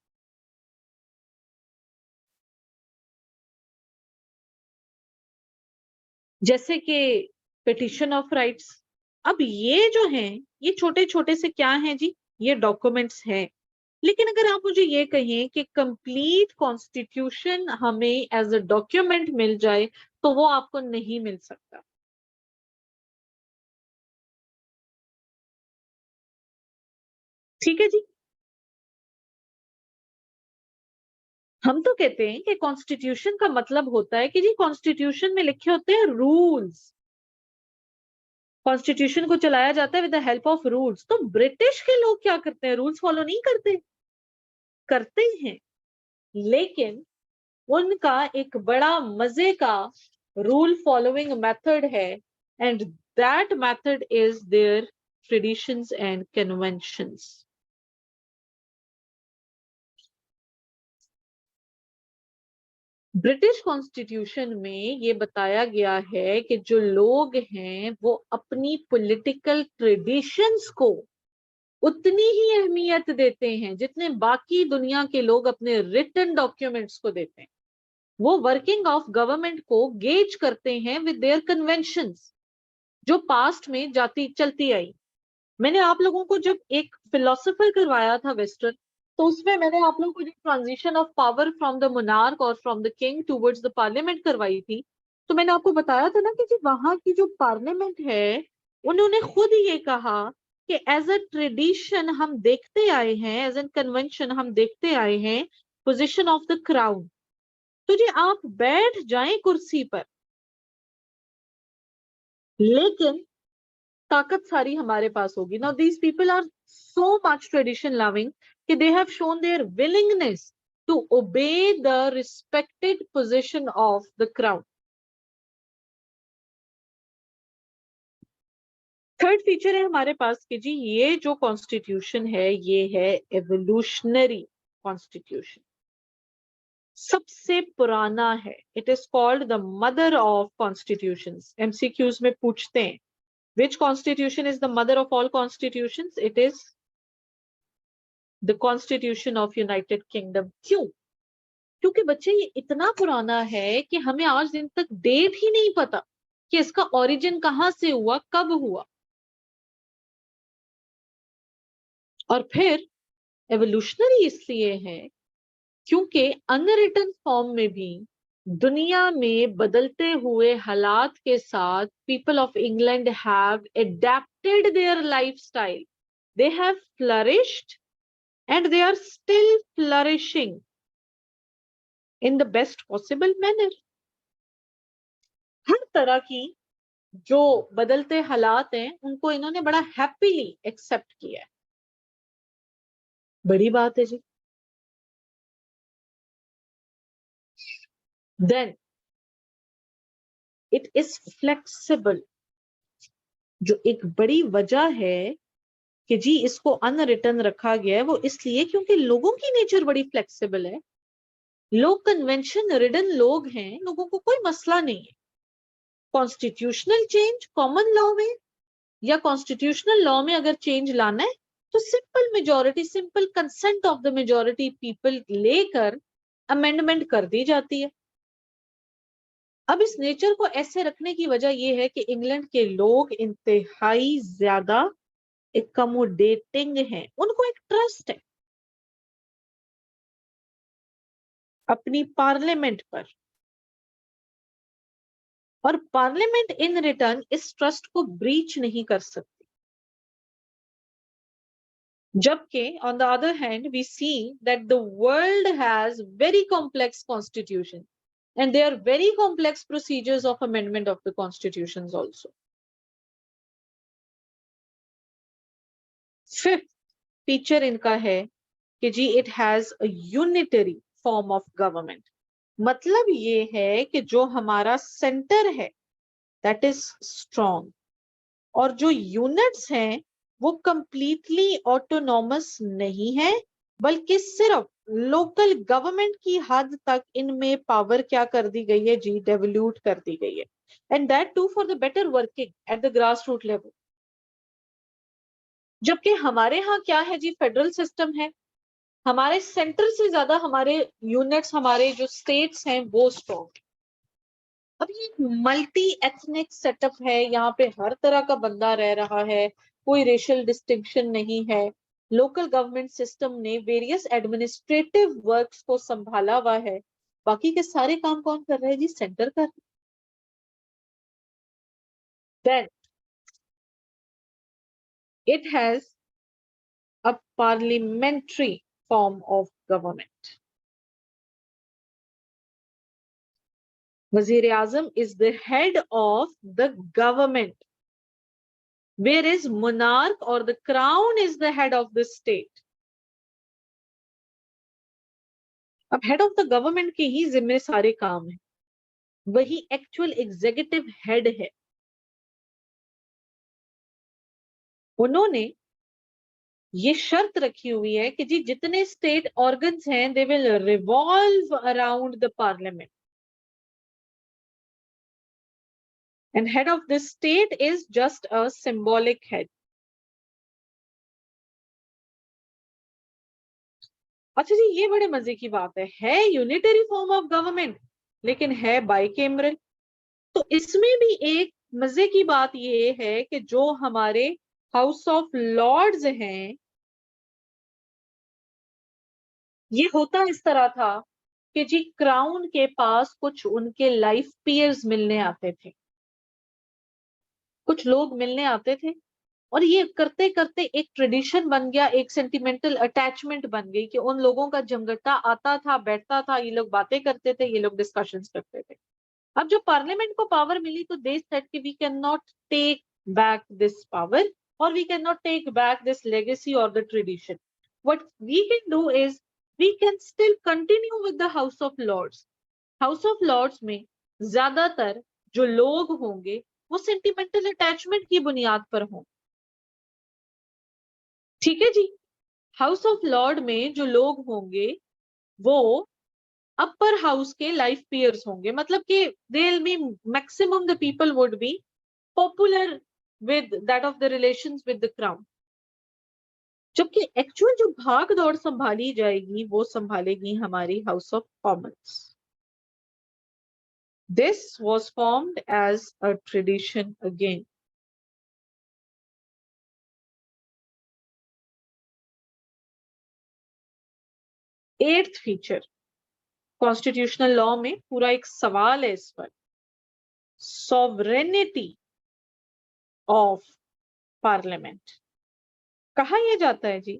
A: जैसे कि पिटिशन ऑफ राइट्स। अब ये जो हैं, ये छोटे छोटे से क्या हैं जी, ये डॉक्यूमेंट्स हैं। लेकिन अगर आप मुझे ये कहें कि कंप्लीट कॉन्स्टिट्यूशन हमें एज अ डॉक्यूमेंट मिल जाए, तो वो आपको नहीं मिल सकता। ठीक है जी, हम तो कहते हैं कि कॉन्स्टिट्यूशन का मतलब होता है कि जी कॉन्स्टिट्यूशन में लिखे होते हैं रूल्स। कॉन्स्टिट्यूशन को चलाया जाता है with the help of rules. तो ब्रिटिश के लोग क्या करते हैं, रूल्स फॉलो नहीं करते? करते हैं, लेकिन उनका एक बड़ा मजे का रूल फॉलोइंग मेथड है, and that method is their traditions and conventions. British constitution में ये बताया गया है कि जो लोग हैं वो अपनी पॉलिटिकल ट्रेडिशंस को उतनी ही अहमियत देते हैं जितने बाकी दुनिया के लोग अपने रिटन डॉक्यूमेंट्स को देते हैं। वो वर्किंग ऑफ गवर्नमेंट को गेज करते हैं विद देयर कन्वेंशंस, जो पास्ट में जाती चलती आई। मैंने आप लोगों को जब एक फिलोसफर करवाया था वेस्टर्न, तो उसमें मैंने आप लोगों को जो transition of power from the monarch और from the king towards the parliament करवाई थी, तो मैंने आपको बताया था ना कि जी वहां की जो पार्लियामेंट है, उन्होंने खुद ये कहा कि एज अ ट्रेडिशन हम देखते आए हैं, एज एन कन्वेंशन हम देखते आए हैं पोजिशन ऑफ द क्राउन। तो जी आप बैठ जाएं कुर्सी पर, लेकिन ताकत सारी हमारे पास होगी। Now these people are so much tradition loving कि they have shown their willingness to obey the respected position of the crown. Third feature है हमारे पास कि जी ये जो कॉन्स्टिट्यूशन है ये है एवोल्यूशनरी कॉन्स्टिट्यूशन। सबसे पुराना है. It is called the mother of constitutions. MCQs में पूछते हैं which constitution is the mother of all constitutions? It is the Constitution of United Kingdom. क्यों? क्योंकि बच्चे ये इतना पुराना है कि हमें आज दिन तक डेट ही नहीं पता कि इसका ओरिजिन कहां से हुआ, कब हुआ. और फिर एवोल्यूशनरी इसलिए है क्योंकि अनरिटन फॉर्म में भी दुनिया में बदलते हुए हालात के साथ people of England have adapted there lifestyle. They have flourished and they are still flourishing in the best possible manner. हर तरह की जो बदलते हालात हैं उनको इन्होंने बड़ा हैप्पीली एक्सेप्ट किया है. बड़ी बात है जी. Then it is flexible. जो एक बड़ी वजह है कि जी इसको अनरिटन रखा गया है वो इसलिए क्योंकि लोगों की नेचर बड़ी फ्लेक्सिबल है. लोग कन्वेंशन रिडन लोग हैं, लोगों को कोई मसला नहीं है. कॉन्स्टिट्यूशनल चेंज कॉमन लॉ में या कॉन्स्टिट्यूशनल लॉ में अगर चेंज लाना है तो simple majority, simple consent of the majority people लेकर अमेंडमेंट कर दी जाती है. अब इस नेचर को ऐसे रखने की वजह यह है कि इंग्लैंड के लोग इंतहाई ज्यादा एकमोडेटिंग हैं. उनको एक ट्रस्ट है अपनी पार्लियामेंट पर और पार्लियामेंट इन रिटर्न इस ट्रस्ट को ब्रीच नहीं कर सकती. जबकि on the other hand we see that the world has very complex constitution and there are very complex procedures of amendment of the constitutions also. Fifth feature इनका है कि जी it has a unitary form of government. मतलब ये है कि जो हमारा centre है that is strong और जो यूनिट्स हैं वो कंप्लीटली ऑटोनॉमस नहीं है बल्कि सिर्फ लोकल गवर्नमेंट की हद तक इनमें पावर क्या कर दी गई है जी, डेवल्यूट कर दी गई है. And that too for the better working at the grass root level. जबकि हमारे यहाँ क्या है जी, फेडरल सिस्टम है. हमारे सेंटर से ज्यादा हमारे यूनिट्स, हमारे जो स्टेट्स हैं वो स्ट्रॉन्ग. अब ये एक मल्टी एथनिक सेटअप है, यहाँ पे हर तरह का बंदा रह रहा है, कोई रेशियल डिस्टिंक्शन नहीं है. लोकल गवर्नमेंट सिस्टम ने वेरियस एडमिनिस्ट्रेटिव वर्क्स को संभाला हुआ है. बाकी के सारे काम कौन कर रहे हैं जी, सेंटर कर. Then it has a parliamentary form of government. वजीर आजम is the head of the government, whereas monarch or the crown is the head of the state. अब हेड ऑफ द गवर्नमेंट के ही जिम्मे सारे काम हैं, वही एक्चुअल एग्जीक्यूटिव हेड है. उन्होंने ये शर्त रखी हुई है कि जी जितने स्टेट ऑर्गन्स हैं they will revolve around the parliament and head of the state is just a symbolic head. अच्छा जी, ये बड़े मजे की बात है यूनिटरी फॉर्म ऑफ गवर्नमेंट लेकिन है बाइकेमरल. तो इसमें भी एक मजे की बात ये है कि जो हमारे हाउस ऑफ लॉर्ड्स हैं, ये होता इस तरह था कि जी क्राउन के पास कुछ उनके लाइफ पीयर्स मिलने आते थे, कुछ लोग मिलने आते थे और ये करते करते एक ट्रेडिशन बन गया, एक सेंटिमेंटल अटैचमेंट बन गई कि उन लोगों का जमघटा आता था, बैठता था, ये लोग बातें करते थे, ये लोग डिस्कशंस करते थे. अब जो पार्लियामेंट को पावर मिली तो दे सेड कि we can not take back this power और we can not take back this legacy और the tradition. What we can do is we can still continue with the house of lords. House of lords में ज्यादातर जो लोग होंगे वो sentimental attachment की बुनियाद पर हों. ठीक है जी. हाउस ऑफ लॉर्ड में जो लोग होंगे वो अपर हाउस के लाइफ पीयर्स होंगे, मतलब कि they will be maximum the people would be popular with that of the relations with the crown. जबकि एक्चुअल जो भाग दौड़ संभाली जाएगी वो संभालेगी हमारी House of Commons. This was formed as a tradition again. Eighth feature, constitutional law में पूरा एक सवाल है इस पर, सॉवरेनिटी ऑफ पार्लियामेंट। कहा यह जाता है जी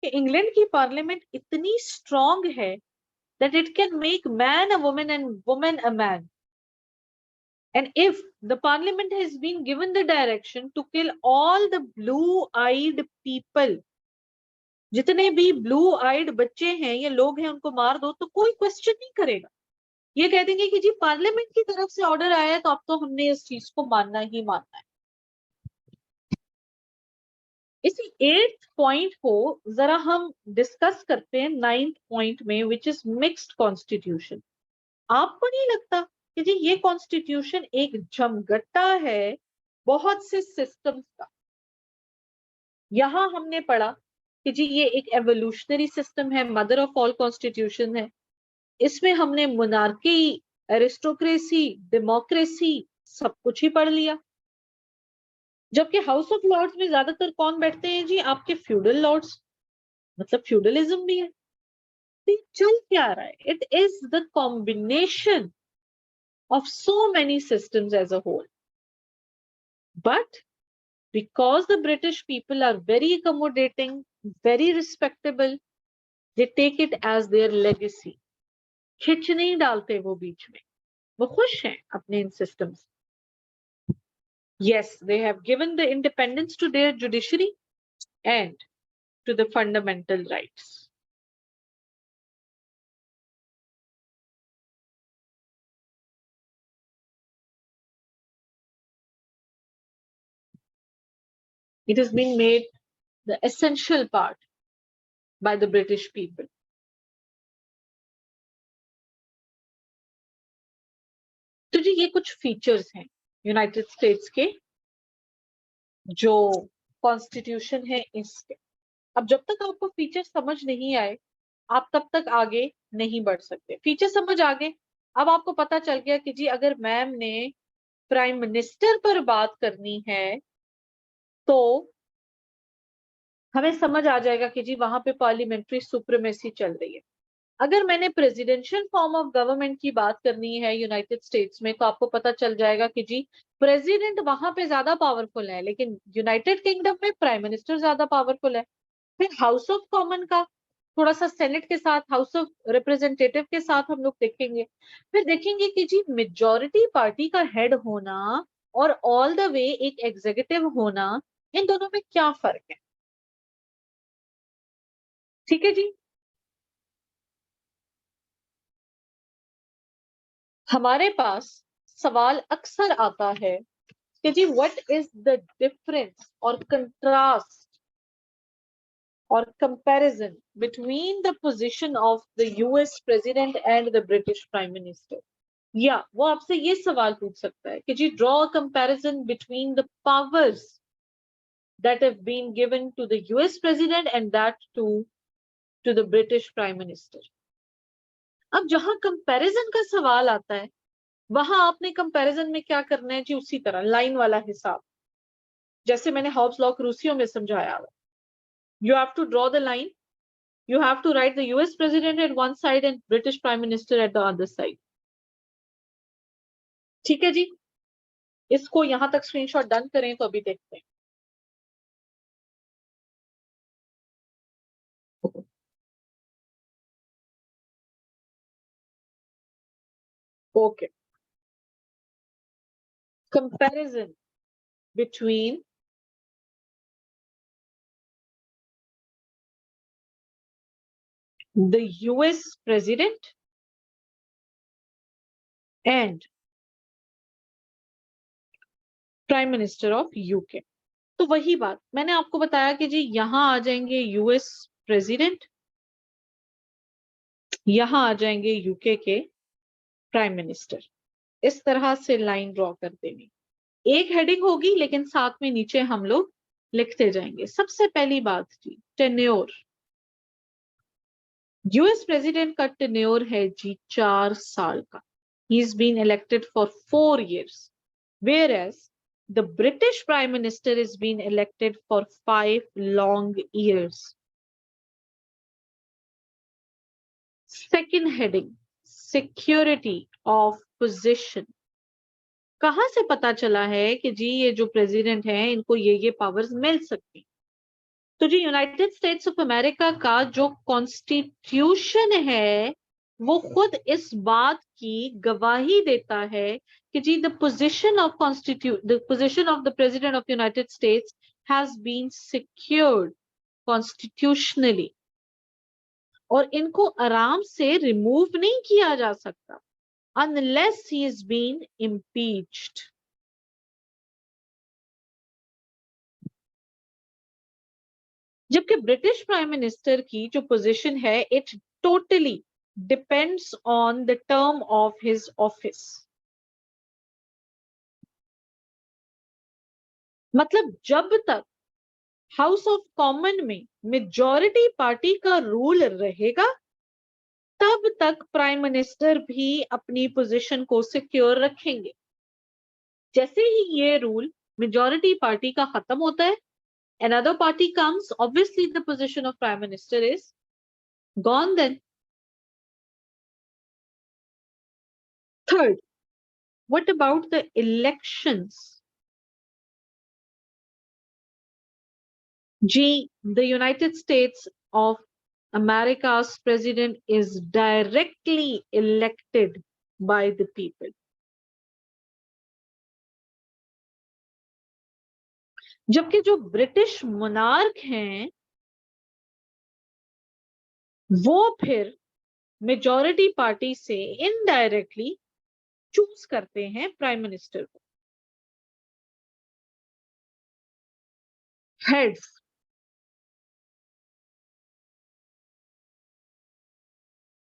A: कि इंग्लैंड की पार्लियामेंट इतनी स्ट्रांग है that it can make man a woman and woman a man. And if the parliament has been given the direction to kill all the blue-eyed people, जितने भी blue-eyed बच्चे हैं या लोग हैं उनको मार दो, तो कोई क्वेश्चन नहीं करेगा। ये कह देंगे कि जी पार्लियामेंट की तरफ से ऑर्डर आया है तो अब तो हमने इस चीज को मानना ही मानना है। इसी 8th पॉइंट को जरा हम डिस्कस करते हैं 9th पॉइंट में, विच इज मिक्स्ड कॉन्स्टिट्यूशन। आपको नहीं लगता कि जी ये कॉन्स्टिट्यूशन एक जमगट्टा है बहुत से सिस्टम्स का? यहां हमने पढ़ा कि जी ये एक एवोल्यूशनरी सिस्टम है, मदर ऑफ ऑल कॉन्स्टिट्यूशन है। इसमें हमने मोनार्की, एरिस्टोक्रेसी, डेमोक्रेसी सब कुछ ही पढ़ लिया। जबकि हाउस ऑफ लॉर्ड्स में ज्यादातर कौन बैठते हैं जी? आपके फ्यूडल लॉर्ड्स, मतलब फ्यूडलिज्म भी है। तो चल क्या रहा है? It is the combination of so many systems as a whole. But because the British people are very accommodating, very respectable, they take it as their legacy. खिंच नहीं डालते वो बीच में, वो खुश हैं अपने इन systems। Yes, they have given the independence to their judiciary and to the fundamental rights. It has been made the essential part by the British people. तो जी ये कुछ फीचर्स हैं यूनाइटेड स्टेट्स के जो कॉन्स्टिट्यूशन है इसके। अब जब तक आपको फीचर समझ नहीं आए आप तब तक आगे नहीं बढ़ सकते। फीचर समझ आ गए, अब आपको पता चल गया कि जी अगर मैम ने प्राइम मिनिस्टर पर बात करनी है तो हमें समझ आ जाएगा कि जी वहां पे पार्लियामेंट्री सुप्रीमेसी चल रही है। अगर मैंने प्रेसिडेंशियल फॉर्म ऑफ गवर्नमेंट की बात करनी है यूनाइटेड स्टेट्स में तो आपको पता चल जाएगा कि जी प्रेसिडेंट वहां पे ज्यादा पावरफुल है, लेकिन यूनाइटेड किंगडम में प्राइम मिनिस्टर ज्यादा पावरफुल है। फिर हाउस ऑफ कॉमन का थोड़ा सा सेनेट के साथ, हाउस ऑफ रिप्रेजेंटेटिव के साथ हम लोग देखेंगे। फिर देखेंगे कि जी मेजॉरिटी पार्टी का हेड होना और ऑल द वे एक एग्जीक्यूटिव होना, इन दोनों में क्या फर्क है। ठीक है जी। हमारे पास सवाल अक्सर आता है कि जी व्हाट इज द डिफरेंस और contrast or comparison between the position of the US president and the British prime minister। या वो आपसे ये सवाल पूछ सकता है कि जी draw a comparison between the powers that have been given to the US president and that to the British prime minister। अब जहां कंपैरिजन का सवाल आता है वहां आपने कंपैरिजन में क्या करना है जी? उसी तरह लाइन वाला हिसाब, जैसे मैंने हॉब्स लॉ क्रूसियो में समझाया हुआ। You have to draw the line. You have to write the US president at one side and British prime minister at the other side। ठीक है जी, इसको यहां तक स्क्रीनशॉट डन करें तो अभी देखते हैं। Okay, comparison between the US president and prime minister of UK. तो वही बात मैंने आपको बताया कि जी यहां आ जाएंगे यूएस प्रेसिडेंट यहां आ जाएंगे यूके के प्राइम मिनिस्टर। इस तरह से लाइन ड्रॉ कर देनी, एक हेडिंग होगी लेकिन साथ में नीचे हम लोग लिखते जाएंगे। सबसे पहली बात जी, टेन्योर। यूएस प्रेसिडेंट का टेन्योर है जी 4 साल का। He is been elected for 4 years, whereas the British Prime Minister is being elected for 5 long years. Second heading, security of position. कहां से पता चला है कि जी ये जो प्रेसिडेंट है इनको ये पावर्स मिल सकती? तो जी यूनाइटेड स्टेट्स ऑफ अमेरिका का जो कॉन्स्टिट्यूशन है वो खुद इस बात की गवाही देता है कि जी the position of the president of United States has been secured constitutionally, और इनको आराम से रिमूव नहीं किया जा सकता unless he is being impeached. जबकि ब्रिटिश प्राइम मिनिस्टर की जो पोजीशन है it totally depends on the term of his office. मतलब जब तक हाउस ऑफ कॉमन में मेजॉरिटी पार्टी का रूल रहेगा तब तक प्राइम मिनिस्टर भी अपनी पोजीशन को सिक्योर रखेंगे। जैसे ही ये रूल मेजॉरिटी पार्टी का खत्म होता है, another party comes, obviously the position of prime minister is gone then. Third, what about the elections? G, the United States of America's president is directly elected by the people. जबकि जो British monarch हैं वो फिर majority party से indirectly choose करते हैं prime minister को। Heads,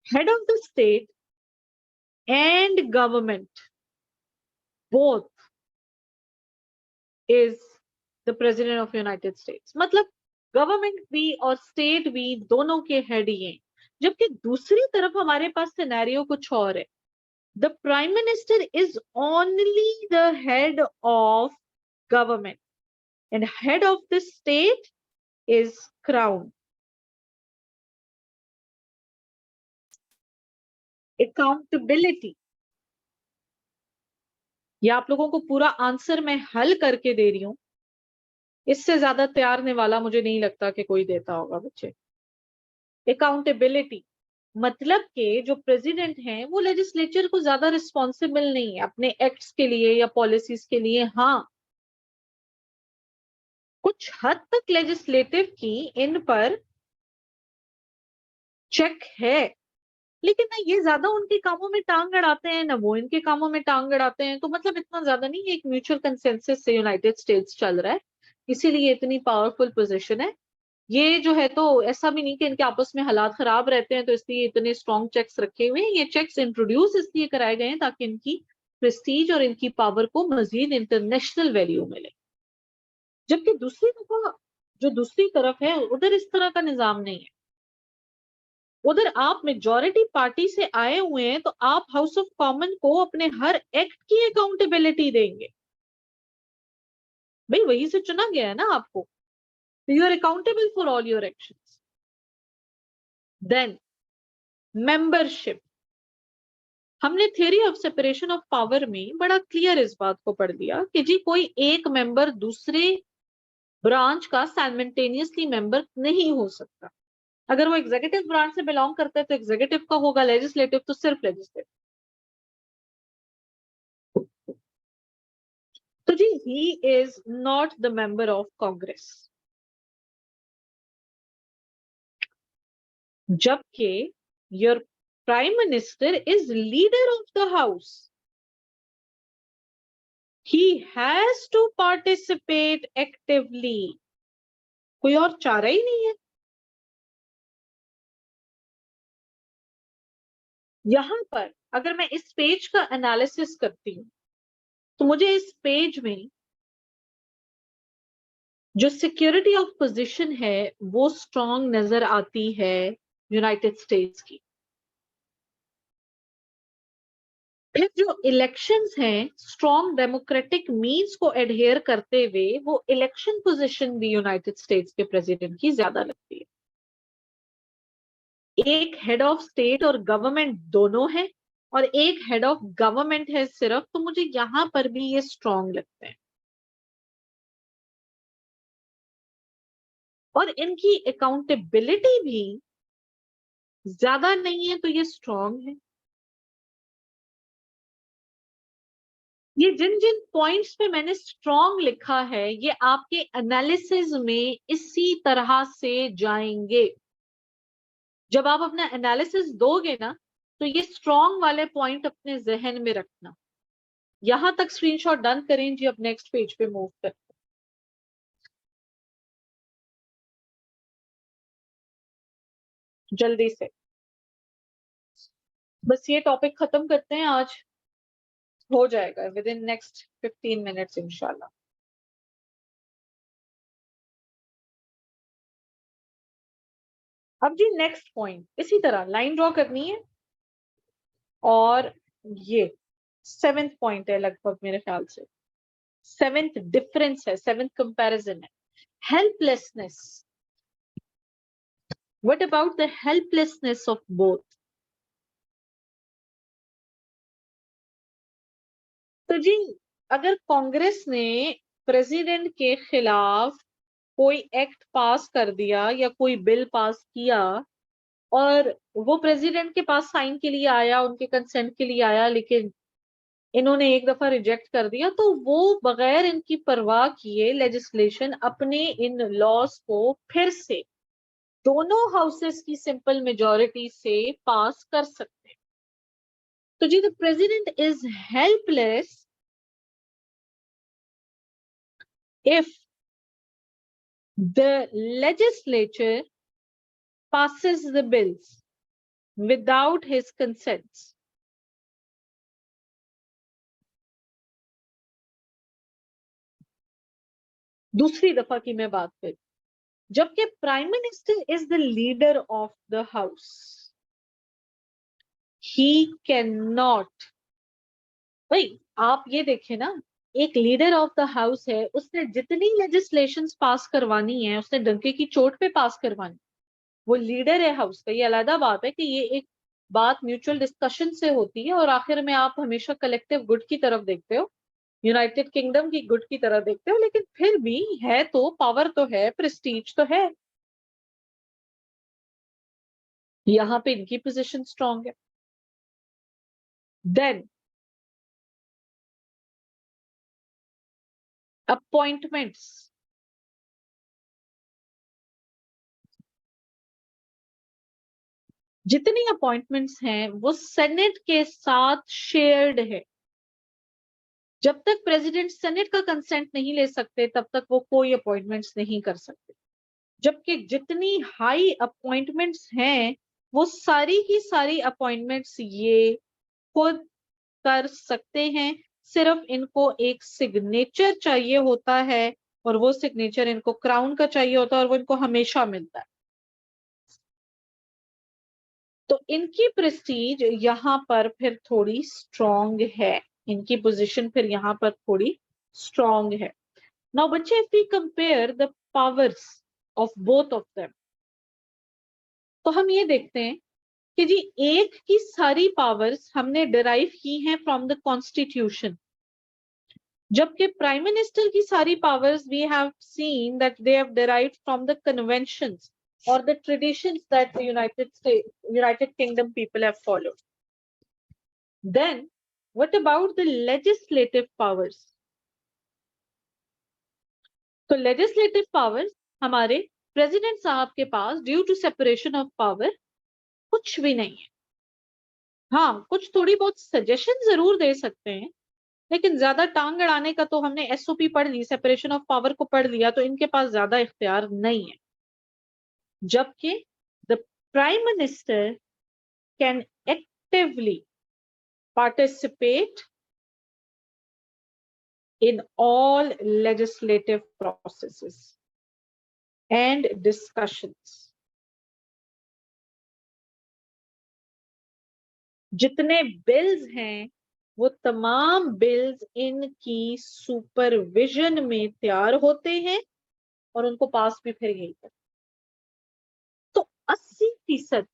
A: head of the state and government both is the president of United States. मतलब गवर्नमेंट भी और स्टेट भी दोनों के हेड ही हैं। जबकि दूसरी तरफ हमारे पास सिनेरियो कुछ और है। The prime minister is only the head of government and head of the state is crown. Accountability, ये आप लोगों को पूरा आंसर मैं हल करके दे रही हूं, इससे ज्यादा तैयारने वाला मुझे नहीं लगता कि कोई देता होगा बच्चे। अकाउंटेबिलिटी मतलब के जो प्रेसिडेंट हैं वो लेजिस्लेचर को ज्यादा रिस्पॉन्सिबल नहीं है अपने एक्ट्स के लिए या पॉलिसीज के लिए। हाँ, कुछ हद तक लेजिस्लेटिव की इन पर चेक है, लेकिन ना ये ज्यादा उनके कामों में टांग अड़ाते हैं ना वो इनके कामों में टांग अड़ाते हैं। तो मतलब इतना ज्यादा नहीं, एक म्यूचुअल कंसेंसस से यूनाइटेड स्टेट्स चल रहा है, इसीलिए इतनी पावरफुल पोजीशन है। ये जो है तो ऐसा भी नहीं कि इनके आपस में हालात खराब रहते हैं तो इसलिए इतने स्ट्रॉन्ग चेक्स रखे हुए हैं। ये चेक्स इंट्रोड्यूस इसलिए कराए गए हैं ताकि इनकी प्रेस्टीज और इनकी पावर को मजीद इंटरनेशनल वैल्यू मिले। जबकि दूसरी दफा जो दूसरी तरफ है उधर इस तरह का निजाम नहीं है। उधर आप मेजॉरिटी पार्टी से आए हुए हैं तो आप हाउस ऑफ कॉमन को अपने हर एक्ट की अकाउंटेबिलिटी देंगे। भाई वही से चुना गया है ना आपको, you are accountable for all your actions. Then membership, हमने theory of separation of power में बड़ा क्लियर इस बात को पढ़ लिया कि जी कोई एक मेंबर दूसरे ब्रांच का साइमल्टेनियसली मेंबर नहीं हो सकता। अगर वो एग्जीक्यूटिव ब्रांच से बिलोंग करता है तो एग्जीक्यूटिव का होगा, लेजिस्लेटिव तो सिर्फ लेजिस्लेटिव। तो जी he is not the member of Congress, जबकि your prime minister is leader of the house. He has to participate actively. कोई और चारा ही नहीं है। यहां पर अगर मैं इस पेज का एनालिसिस करती हूं तो मुझे इस पेज में जो सिक्योरिटी ऑफ पोजीशन है वो स्ट्रांग नजर आती है यूनाइटेड स्टेट्स की। फिर जो इलेक्शंस हैं स्ट्रॉन्ग डेमोक्रेटिक मीन्स को एडहेयर करते हुए वो इलेक्शन पोजीशन भी यूनाइटेड स्टेट्स के प्रेसिडेंट की ज्यादा लगती है। एक हेड ऑफ स्टेट और गवर्नमेंट दोनों है और एक हेड ऑफ गवर्नमेंट है सिर्फ, तो मुझे यहां पर भी ये स्ट्रॉन्ग लगते हैं और इनकी अकाउंटेबिलिटी भी ज्यादा नहीं है, तो ये स्ट्रॉन्ग है। ये जिन जिन पॉइंट्स पे मैंने स्ट्रॉन्ग लिखा है ये आपके एनालिसिस में इसी तरह से जाएंगे। जब आप अपना एनालिसिस दोगे ना तो ये स्ट्रॉन्ग वाले पॉइंट अपने जहन में रखना। यहां तक स्क्रीनशॉट डन करें जी, अब नेक्स्ट पेज पे मूव करते हैं जल्दी से। बस ये टॉपिक खत्म करते हैं आज, हो जाएगा विद इन नेक्स्ट 15 मिनट्स इंशाल्लाह। अब जी नेक्स्ट पॉइंट इसी तरह लाइन ड्रॉ करनी है और ये 7th पॉइंट है लगभग मेरे ख्याल से, 7th डिफरेंस है, 7th कंपैरिजन है, helplessness. What about the helplessness of both? तो जी अगर कांग्रेस ने प्रेसिडेंट के खिलाफ कोई एक्ट पास कर दिया या कोई बिल पास किया और वो प्रेसिडेंट के पास साइन के लिए आया, उनके कंसेंट के लिए आया, लेकिन इन्होंने एक दफा रिजेक्ट कर दिया, तो वो बगैर इनकी परवाह किए लेजिस्लेशन अपने इन लॉज को फिर से दोनों हाउसेस की सिंपल मेजॉरिटी से पास कर सकते हैं। तो जी the president is helpless if the legislature passes the bills without his consent। दूसरी दफा की मैं बात करूं, जबकि prime minister is the leader of the house, he can not. भाई आप ये देखें ना, एक लीडर ऑफ द हाउस है, उसने जितनी लेजिस्लेशंस पास करवानी है उसने डंके की चोट पे पास करवानी, वो लीडर है हाउस का। ये अलग बात है कि ये एक बात म्यूचुअल डिस्कशन से होती है और आखिर में आप हमेशा कलेक्टिव गुड की तरफ देखते हो, यूनाइटेड किंगडम की गुड की तरह देखते हो, लेकिन फिर भी है तो पावर तो है, प्रेस्टीज तो है। यहां पे इनकी पोजीशन स्ट्रांग है। देन अपॉइंटमेंट्स, जितनी अपॉइंटमेंट्स हैं वो सेनेट के साथ शेयर्ड है। जब तक प्रेसिडेंट सेनेट का कंसेंट नहीं ले सकते तब तक वो कोई अपॉइंटमेंट्स नहीं कर सकते, जबकि जितनी हाई अपॉइंटमेंट्स हैं वो सारी की सारी अपॉइंटमेंट्स ये खुद कर सकते हैं। सिर्फ इनको एक सिग्नेचर चाहिए होता है और वो सिग्नेचर इनको क्राउन का चाहिए होता है और वो इनको हमेशा मिलता है। तो इनकी प्रेस्टीज यहाँ पर फिर थोड़ी स्ट्रॉन्ग है, इनकी पोजीशन फिर यहाँ पर थोड़ी स्ट्रॉन्ग है। नाउ बच्चे if we compare the powers of both of them, तो हम ये देखते हैं कि जी एक की सारी पावर्स हमने डिराइव की हैं फ्रॉम द कॉन्स्टिट्यूशन, जबकि प्राइम मिनिस्टर की सारी powers we have seen that they have derived from the conventions or the traditions that the United Kingdom people have followed. Then, what about the legislative powers? तो legislative powers हमारे president साहब के पास due to separation of power कुछ भी नहीं है। हाँ, कुछ थोड़ी बहुत सजेशन जरूर दे सकते हैं, लेकिन ज्यादा टांग अड़ाने का तो हमने एसओपी पढ़ ली, सेपरेशन ऑफ पावर को पढ़ लिया, तो इनके पास ज्यादा इख्तियार नहीं है। जबकि the prime minister can actively participate in all legislative processes and discussions. जितने बिल्स हैं वो तमाम बिल्स इनकी सुपरविजन में तैयार होते हैं और उनको पास भी फिर यही करते। तो 80%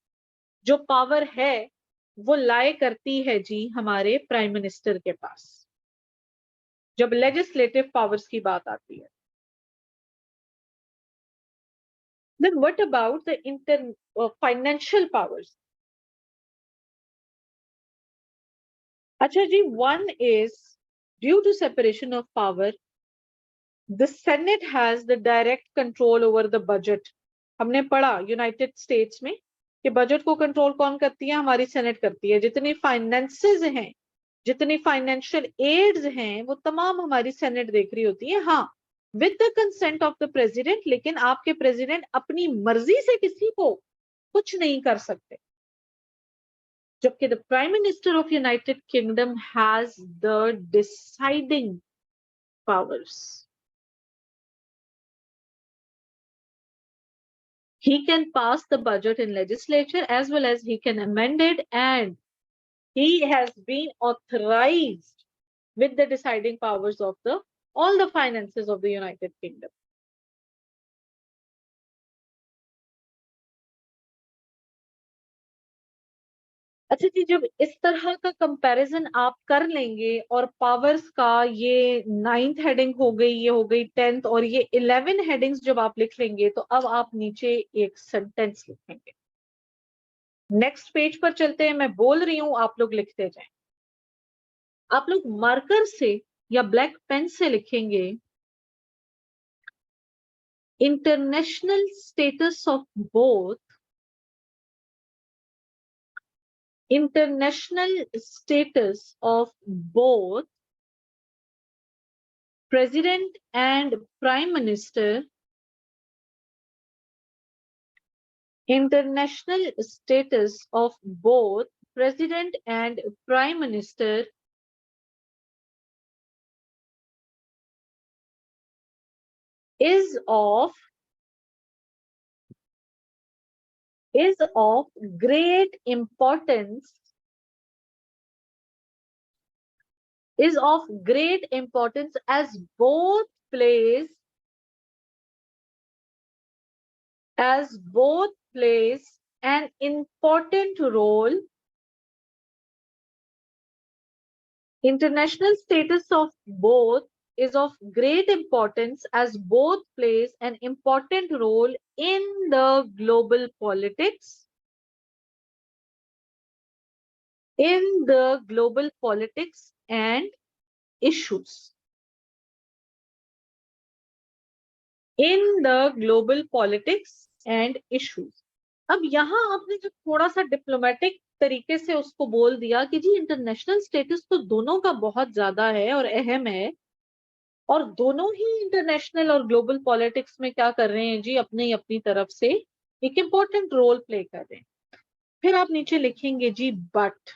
A: जो पावर है वो लाए करती है जी हमारे प्राइम मिनिस्टर के पास जब लेजिस्लेटिव पावर्स की बात आती है। Then what about the financial powers? अच्छा जी, one is due to separation of power, the Senate has the direct control over the budget. हमने पढ़ा यूनाइटेड स्टेट्स में कि बजट को कंट्रोल कौन करती है, हमारी सेनेट करती है। जितनी फाइनेंसेस हैं, जितनी फाइनेंशियल एड्स हैं, वो तमाम हमारी सेनेट देख रही होती है। हाँ, with the consent of the president, लेकिन आपके प्रेसिडेंट अपनी मर्जी से किसी को कुछ नहीं कर सकते। जबकि the prime minister of United kingdom has the deciding powers. He can pass the budget in legislature as well as he can amend it, and he has been authorized with the deciding powers of all the finances of the United Kingdom. अच्छा जी, जब इस तरह का comparison आप कर लेंगे और powers का ये 9th हेडिंग हो गई, ये हो गई 10th, और ये 11 हेडिंग्स जब आप लिख लेंगे तो अब आप नीचे एक सेंटेंस लिखेंगे। नेक्स्ट पेज पर चलते हैं, मैं बोल रही हूं, आप लोग लिखते जाएं। आप लोग मार्कर से या ब्लैक पेन से लिखेंगे, international status of both, international status of both president and prime minister, international status of both president and prime minister is of great importance, as both plays an important role. International status of both is of great importance as both plays an important role in the global politics, and issues. In the global politics and issues. अब यहाँ आपने जो थोड़ा सा diplomatic तरीके से उसको बोल दिया कि जी इंटरनेशनल स्टेटस तो दोनों का बहुत ज्यादा है और अहम है, और दोनों ही इंटरनेशनल और ग्लोबल पॉलिटिक्स में क्या कर रहे हैं जी, अपनी अपनी तरफ से एक इंपॉर्टेंट रोल प्ले कर रहे हैं। फिर आप नीचे लिखेंगे जी बट।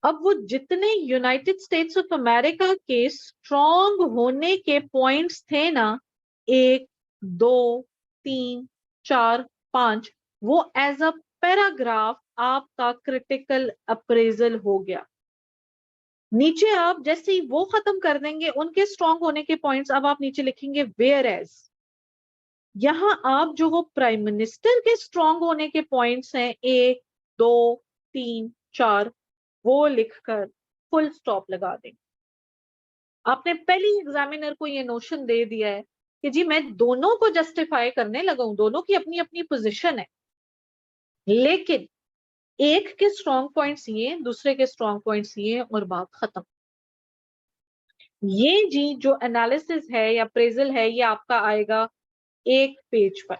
A: अब वो जितने यूनाइटेड स्टेट्स ऑफ अमेरिका के स्ट्रॉन्ग होने के पॉइंट्स थे ना, 1, 2, 3, 4, 5, वो एज अ पैराग्राफ आपका क्रिटिकल अप्रेजल हो गया। नीचे आप जैसे ही वो खत्म कर देंगे उनके स्ट्रॉन्ग होने के पॉइंट्स, अब आप नीचे लिखेंगे वेयर एज। यहां आप जो वो प्राइम मिनिस्टर के स्ट्रॉन्ग होने के पॉइंट्स हैं 1, 2, 3, 4, वो लिखकर फुल स्टॉप लगा दें। आपने पहले एग्जामिनर को ये नोशन दे दिया है कि जी मैं दोनों को जस्टिफाई करने लगा हूं, दोनों की अपनी अपनी पोजीशन है, लेकिन एक के स्ट्रॉन्ग पॉइंट्स ये, दूसरे के स्ट्रॉन्ग पॉइंट्स ये, और बात खत्म। ये जी जो एनालिसिस है या अप्रेजल है, ये आपका आएगा 1 पेज पर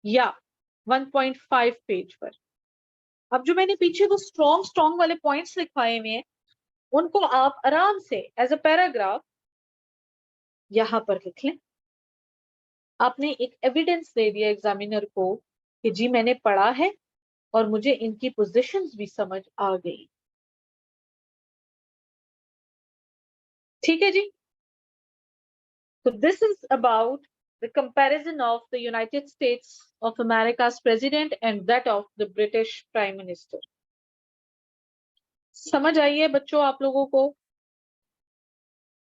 A: या 1.5 पेज पर। अब जो मैंने पीछे वो स्ट्रॉन्ग वाले पॉइंट्स लिखवाए हुए हैं, उनको आप आराम से एज अ पैराग्राफ यहां पर लिख लें। आपने एक एविडेंस दे दिया एग्जामिनर को कि जी मैंने पढ़ा है और मुझे इनकी पोजीशंस भी समझ आ गई। ठीक है जी। So this is about the comparison of the United States of America's president and that of the British Prime Minister. समझ आई है बच्चों आप लोगों को?